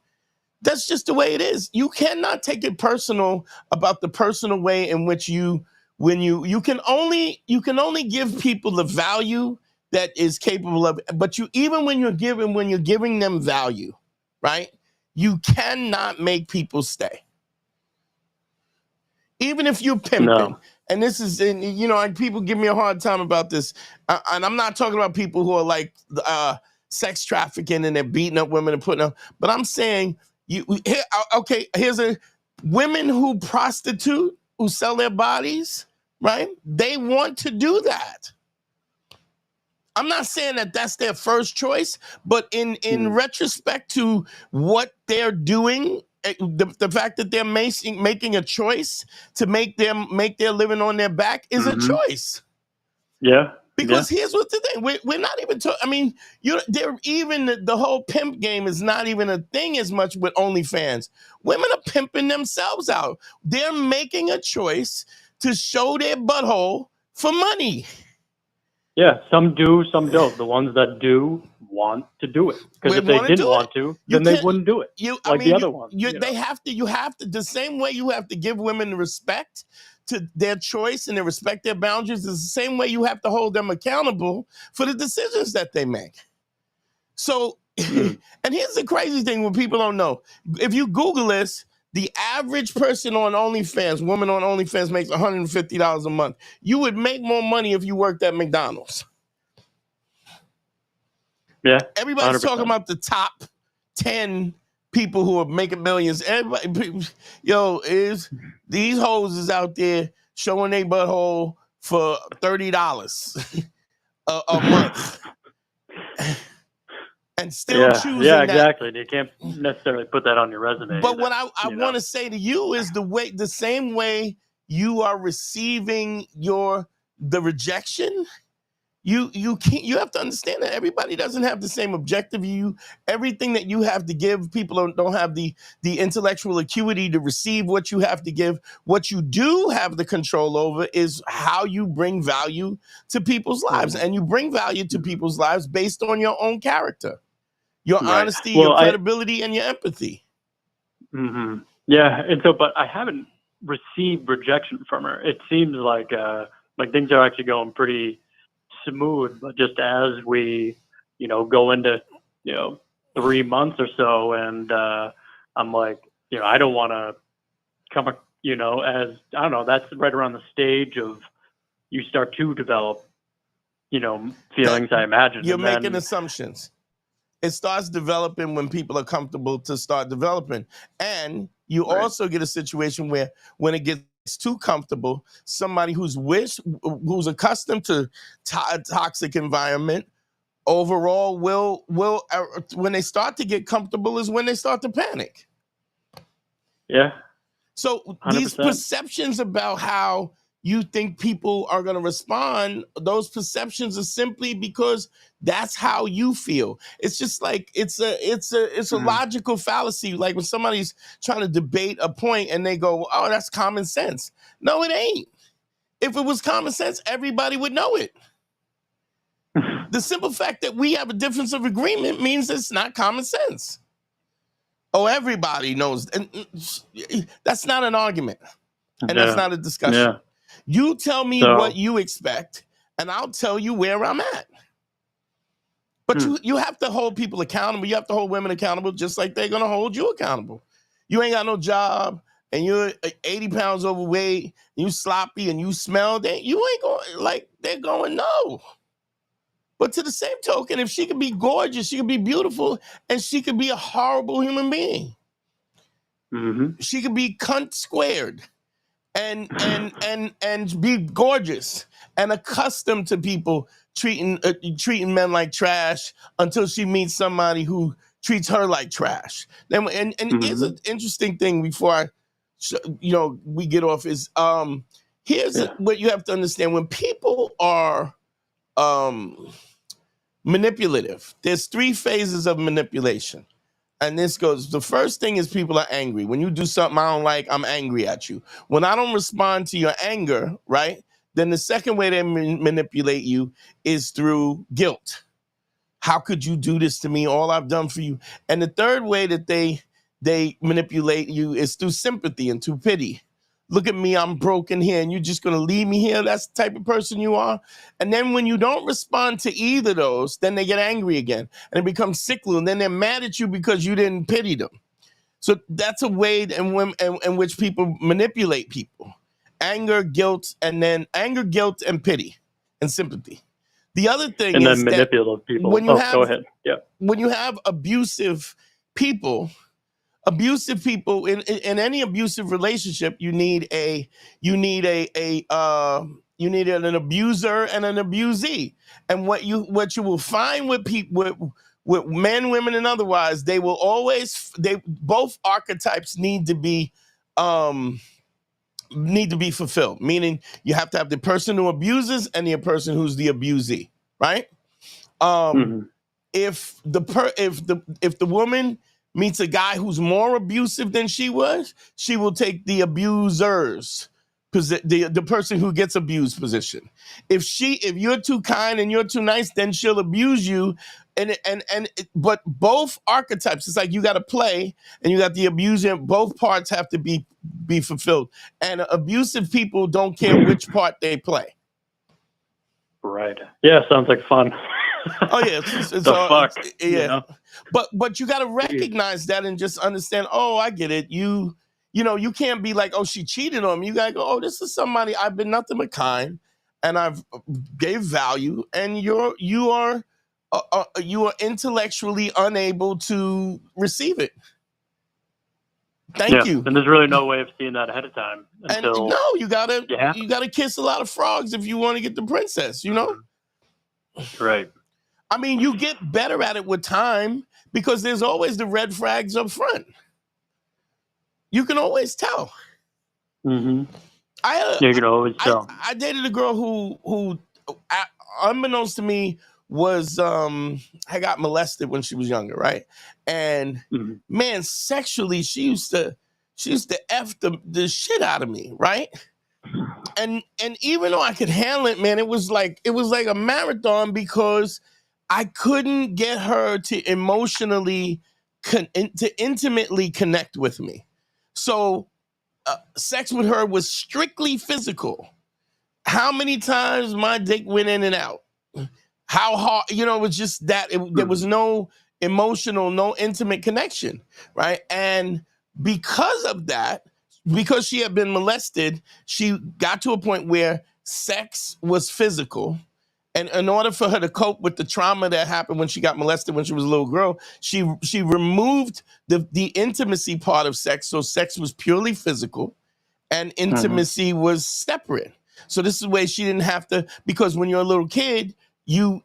That's just the way it is. You cannot take it personal about the personal way in which you can only give people the value that is capable of, but when you're giving them value, right? You cannot make people stay. Even if you're pimping. No. And this is, people give me a hard time about this. And I'm not talking about people who are like sex trafficking and they're beating up women and putting up, but I'm saying, here's women who prostitute, who sell their bodies, right? They want to do that. I'm not saying that that's their first choice, but in retrospect to what they're doing, the fact that they're making a choice to make their living on their back is a choice. Yeah. Because here's what the thing, we're not even talking, the whole pimp game is not even a thing as much with OnlyFans. Women are pimping themselves out. They're making a choice to show their butthole for money. Yeah, some do, some don't. The ones that do want to do it. Because if they didn't want to, then they wouldn't do it. The other ones. You have to, the same way you have to give women the respect to their choice and they respect their boundaries is the same way you have to hold them accountable for the decisions that they make. So, and here's the crazy thing what people don't know. If you Google this, the average person on OnlyFans, woman on OnlyFans makes $150 a month. You would make more money if you worked at McDonald's. Yeah. Everybody's 100%. talking about the top 10 people who are making millions. Everybody, these hoes is out there showing their butthole for $30 a month. And still choosing that. Yeah, exactly. You can't necessarily put that on your resume. But what I want to say to you is the same way you are receiving the rejection, you can't. You have to understand that everybody doesn't have the same objective. Everything that you have to give, people don't have the intellectual acuity to receive what you have to give. What you do have the control over is how you bring value to people's lives, and you bring value to people's lives based on your own character, your honesty, your credibility, and your empathy. Yeah, and so, but I haven't received rejection from her. It seems like things are actually going pretty smooth, but just as we, go into, 3 months or so, and I'm like, I don't want to come, as I don't know, that's right around the stage of you start to develop, feelings. I imagine you're making assumptions. It starts developing when people are comfortable to start developing, and you also get a situation where when it gets too comfortable, somebody who's accustomed to toxic environment overall will when they start to get comfortable is when they start to panic. Yeah. So 100%. These perceptions about how you think people are going to respond, those perceptions are simply because that's how you feel. It's just like it's a logical fallacy. Like when somebody's trying to debate a point and they go, "Oh, that's common sense." No, it ain't. If it was common sense, everybody would know it. The simple fact that we have a difference of agreement means it's not common sense. Oh, everybody knows. And that's not an argument. And that's not a discussion. Yeah. You tell me what you expect, and I'll tell you where I'm at. But you have to hold people accountable. You have to hold women accountable just like they're going to hold you accountable. You ain't got no job, and you're 80 pounds overweight, and you sloppy, and you smell, you ain't going, like, they're going, no. But to the same token, if she could be gorgeous, she could be beautiful, and she could be a horrible human being. She could be cunt squared and be gorgeous and accustomed to people treating men like trash until she meets somebody who treats her like trash. And here's an interesting thing before we get off is here's what you have to understand. When people are manipulative, there's 3 phases of manipulation. And this goes, the first thing is people are angry. When you do something I don't like, I'm angry at you. When I don't respond to your anger, right? Then the second way they manipulate you is through guilt. How could you do this to me? All I've done for you. And the third way that they manipulate you is through sympathy and through pity. Look at me, I'm broken here, and you're just going to leave me here? That's the type of person you are. And then when you don't respond to either of those, then they get angry again, and it becomes sickly, and then they're mad at you because you didn't pity them. So that's a way in which people manipulate people. Anger, guilt, and pity and sympathy. The other thing is then manipulative people. Go ahead. Yeah. When you have abusive people in any abusive relationship, you need an abuser and an abusee. And what you will find with people, with men, women, and otherwise, both archetypes need to be fulfilled. Meaning you have to have the person who abuses and the person who's the abusee, right? If the woman meets a guy who's more abusive than she was, she will take the abuser's the person who gets abused position. If you're too kind and you're too nice, then she'll abuse you. But both archetypes, it's like you got to play, and you got the abuser. Both parts have to be fulfilled. And abusive people don't care which part they play. Right. Yeah, sounds like fun. Oh yeah, it's all, fuck. Yeah, but you got to recognize that and just understand. Oh, I get it. You can't be like, oh, she cheated on me. You gotta go, oh, this is somebody I've been nothing but kind, and I've gave value, and you are intellectually unable to receive it. Thank you. And there's really no way of seeing that ahead of time. You gotta kiss a lot of frogs if you want to get the princess. Right. I mean, you get better at it with time because there's always the red flags up front. You can always tell. You can always tell. I dated a girl who unbeknownst to me, was I got molested when she was younger, right? And man, sexually, she used to F the shit out of me, right? And even though I could handle it, man, it was like a marathon because I couldn't get her to emotionally to intimately connect with me. So sex with her was strictly physical. How many times my dick went in and out? How hard, it was just that there was no emotional, no intimate connection, right? And because of that, because she had been molested, she got to a point where sex was physical. And in order for her to cope with the trauma that happened when she got molested when she was a little girl, she removed the intimacy part of sex. So sex was purely physical and intimacy was separate. So this is the way she didn't have to, because when you're a little kid, you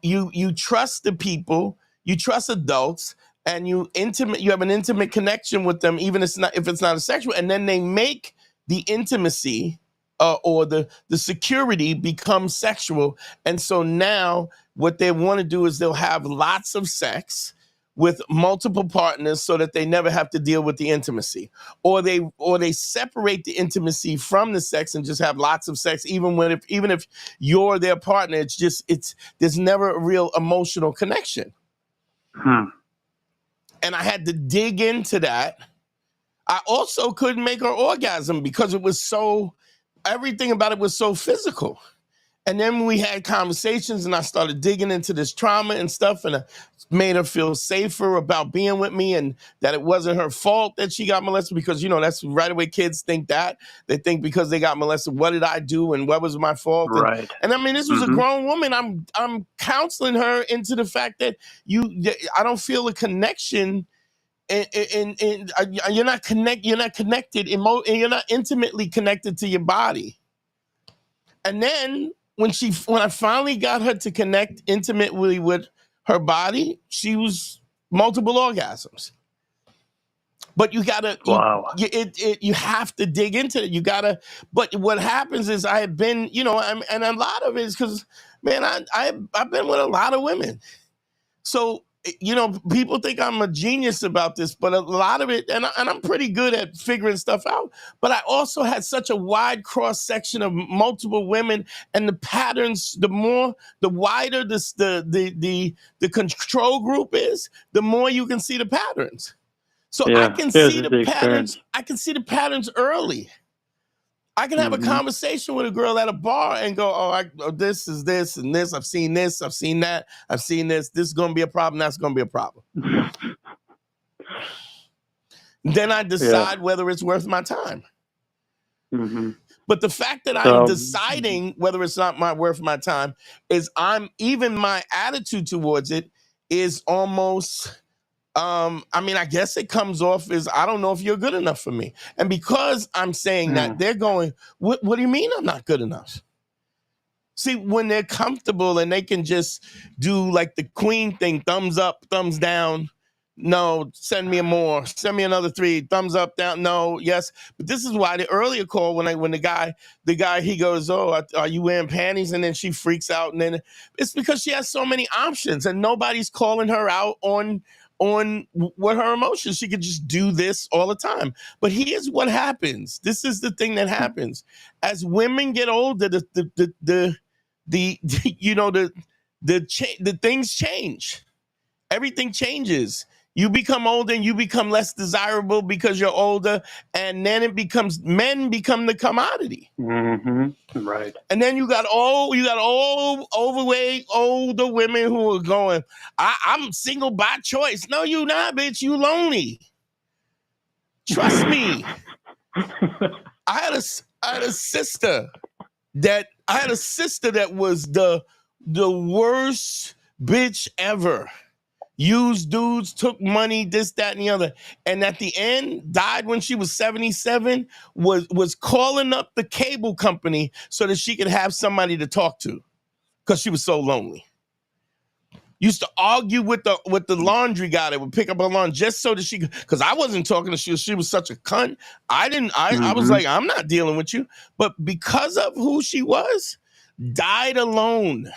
trust the people, you trust adults, and you have an intimate connection with them, even if it's not a sexual, and then they make the intimacy or the security become sexual. And so now what they want to do is they'll have lots of sex with multiple partners so that they never have to deal with the intimacy, or they separate the intimacy from the sex and just have lots of sex, even if you're their partner. There's never a real emotional connection. And I had to dig into that. I also couldn't make her orgasm because everything about it was so physical. And then we had conversations and I started digging into this trauma and stuff, and I made her feel safer about being with me and that it wasn't her fault that she got molested, because, that's right away kids think that. They think because they got molested, what did I do and what was my fault? Right. And I mean, this was a grown woman. I'm counseling her into the fact that I don't feel a connection and you're not connected, you're not intimately connected to your body. And then when I finally got her to connect intimately with her body, she was multiple orgasms. But you gotta, you have to dig into it. But what happens is I have been, and a lot of it is because, man, I've been with a lot of women. So, people think I'm a genius about this, but a lot of it, and I'm pretty good at figuring stuff out, but I also had such a wide cross section of multiple women, and the patterns, the wider the control group is, the more you can see the patterns. So I can see the patterns. I can see the patterns early. I can have a conversation with a girl at a bar and go, this is this and this. I've seen this. I've seen that. I've seen this. This is going to be a problem. That's going to be a problem. Then I decide whether it's worth my time. But the fact that I'm deciding whether it's not worth my time is even my attitude towards it is almost... I guess it comes off as, I don't know if you're good enough for me. And because I'm saying that, they're going, what do you mean I'm not good enough? See, when they're comfortable and they can just do like the queen thing, thumbs up, thumbs down. No, send me more. Send me another 3. Thumbs up, down. No, yes. But this is why the earlier call, when the guy, he goes, are you wearing panties? And then she freaks out. And then it's because she has so many options and nobody's calling her out on what her emotions. She could just do this all the time. But here's what happens. This is the thing that happens. As women get older, the things change. Everything changes. You become older and you become less desirable because you're older, and then men become the commodity. Right. And then you got old, overweight, older women who are going, I'm single by choice. No, you not, bitch. You lonely. Trust me. I had a sister that was the worst bitch ever. Used dudes, took money, this, that, and the other. And at the end, died when she was 77, was calling up the cable company so that she could have somebody to talk to because she was so lonely. Used to argue with the laundry guy that would pick up her laundry just so that because I wasn't talking to she was such a cunt. I was like, I'm not dealing with you. But because of who she was, died alone.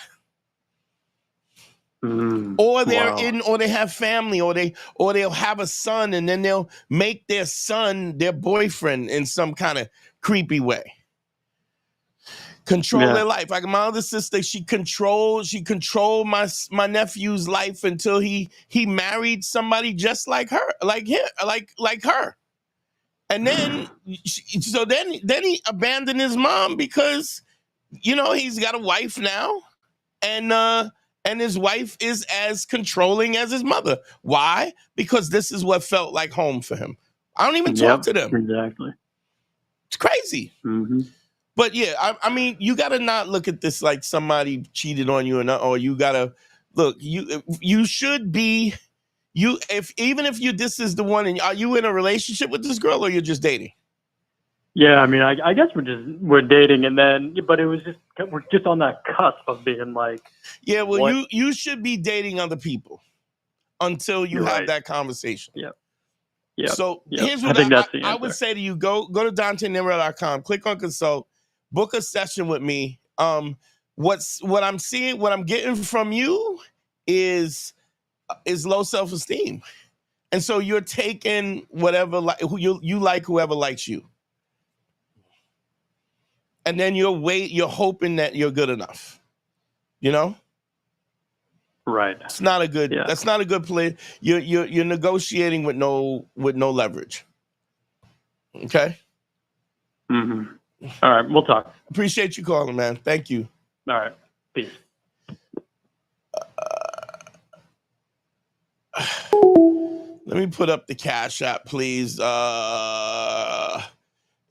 Or they're Wow. or they have family, or they'll have a son, and then they'll make their son their boyfriend in some kind of creepy way. Control their life. Like my other sister, she controlled my nephew's life until he married somebody just like her, like her. And then then he abandoned his mom because he's got a wife now, and his wife is as controlling as his mother. Why? Because this is what felt like home for him. I don't even talk to them. Exactly. It's crazy. Mm-hmm. But yeah, I mean, you got to not look at this like somebody cheated on you, or you got to look. You should be even if this is the one, and are you in a relationship with this girl, or you're just dating? Yeah, I mean, I guess we're dating, and then, but it was we're just on that cusp of being like. Yeah, well, you should be dating other people until you have that conversation. Yeah. Yeah. So here's what I would say to you: go to DanteNero.com, click on consult, book a session with me. What I'm seeing, what I'm getting from you is low self-esteem, and so you're taking whatever you like, whoever likes you. And then you're hoping that you're good enough, Right. It's not a good. Yeah. That's not a good play. You're negotiating with no leverage. Okay. Mm-hmm. All right, we'll talk. Appreciate you calling, man. Thank you. All right. Peace. Let me put up the Cash App, please.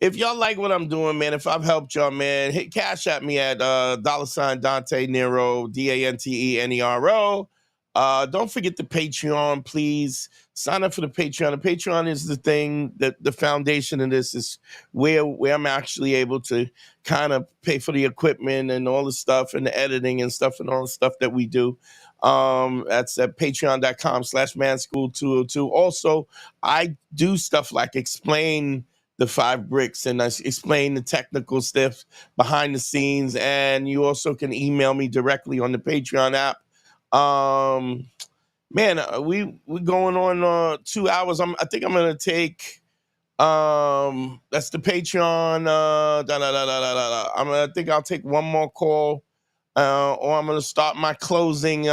If y'all like what I'm doing, man, if I've helped y'all, man, hit Cash at me at $ Dante Nero, DanteNero. Don't forget the Patreon, please. Sign up for the Patreon. The Patreon is the thing that the foundation of this is where I'm actually able to kind of pay for the equipment and all the stuff and the editing and stuff and all the stuff that we do. That's at patreon.com/manschool202. Also, I do stuff like explain the 5 bricks, and I explain the technical stuff behind the scenes. And you also can email me directly on the Patreon app. Man, we're going on 2 hours. I think I'm gonna take that's the Patreon. I think I'll take one more call, or I'm gonna start my closing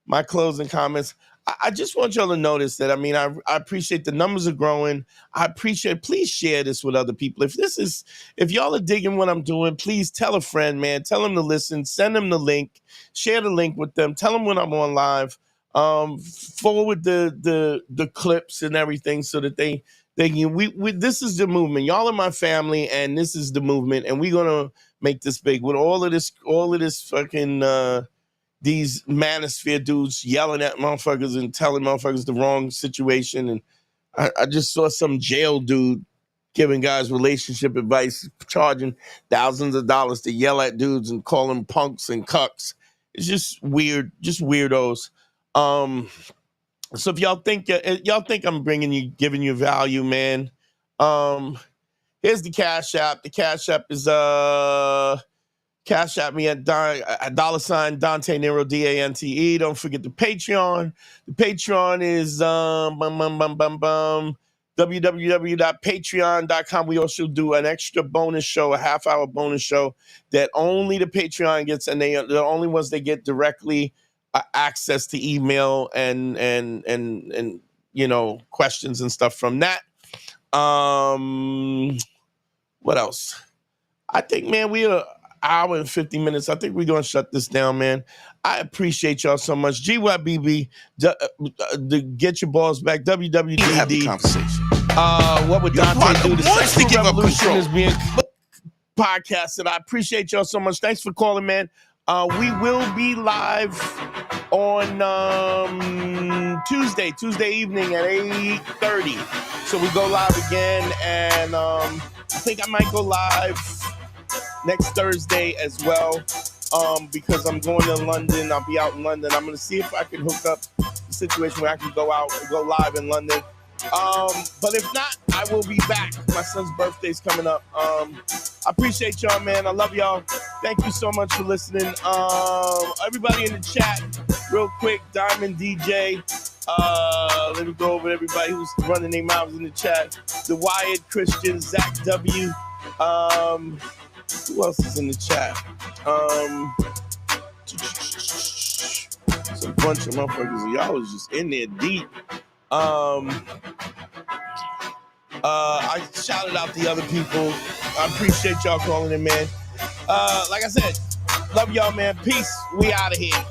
my closing comments. I just want y'all to notice that, I mean, I appreciate the numbers are growing. I appreciate, please share this with other people. If y'all are digging what I'm doing, please tell a friend, man. Tell them to listen, send them the link, share the link with them, tell them when I'm on live, forward the clips and everything so that they can, this is the movement. Y'all are my family, and this is the movement, and we're going to make this big with all of this fucking, these manosphere dudes yelling at motherfuckers and telling motherfuckers the wrong situation. And I just saw some jail dude giving guys relationship advice, charging thousands of dollars to yell at dudes and call them punks and cucks. It's just weird, just weirdos. So if y'all think I'm giving you value, man, here's the Cash App. The Cash App is Cash at me at $ Dante Nero, DANTE. Don't forget the Patreon. The Patreon is www.patreon.com. We also do an extra bonus show, a half-hour bonus show that only the Patreon gets, and they're the only ones that get directly access to email and questions and stuff from that. What else? I think, man, we are hour and 50 minutes. I think we're going to shut this down, man. I appreciate y'all so much. GYBB, get your balls back. WWDD. Have a conversation. What would Dante do? The Sexual Revolution is being podcasted. I appreciate y'all so much. Thanks for calling, man. We will be live on Tuesday evening at 8:30. So we go live again, and I think I might go live next Thursday as well, because I'm going to London. I'll be out in London. I'm going to see if I can hook up the situation where I can go live in London. But if not, I will be back. My son's birthday's coming up. I appreciate y'all, man. I love y'all. Thank you so much for listening. Everybody in the chat, real quick, Diamond DJ. Let me go over everybody who's running their mouths in the chat. The Wyatt Christian, Zach W. Who else is in the chat? It's a bunch of motherfuckers. Y'all was just in there deep. I shouted out the other people. I appreciate y'all calling in, man. Like I said, love y'all, man. Peace. We out of here.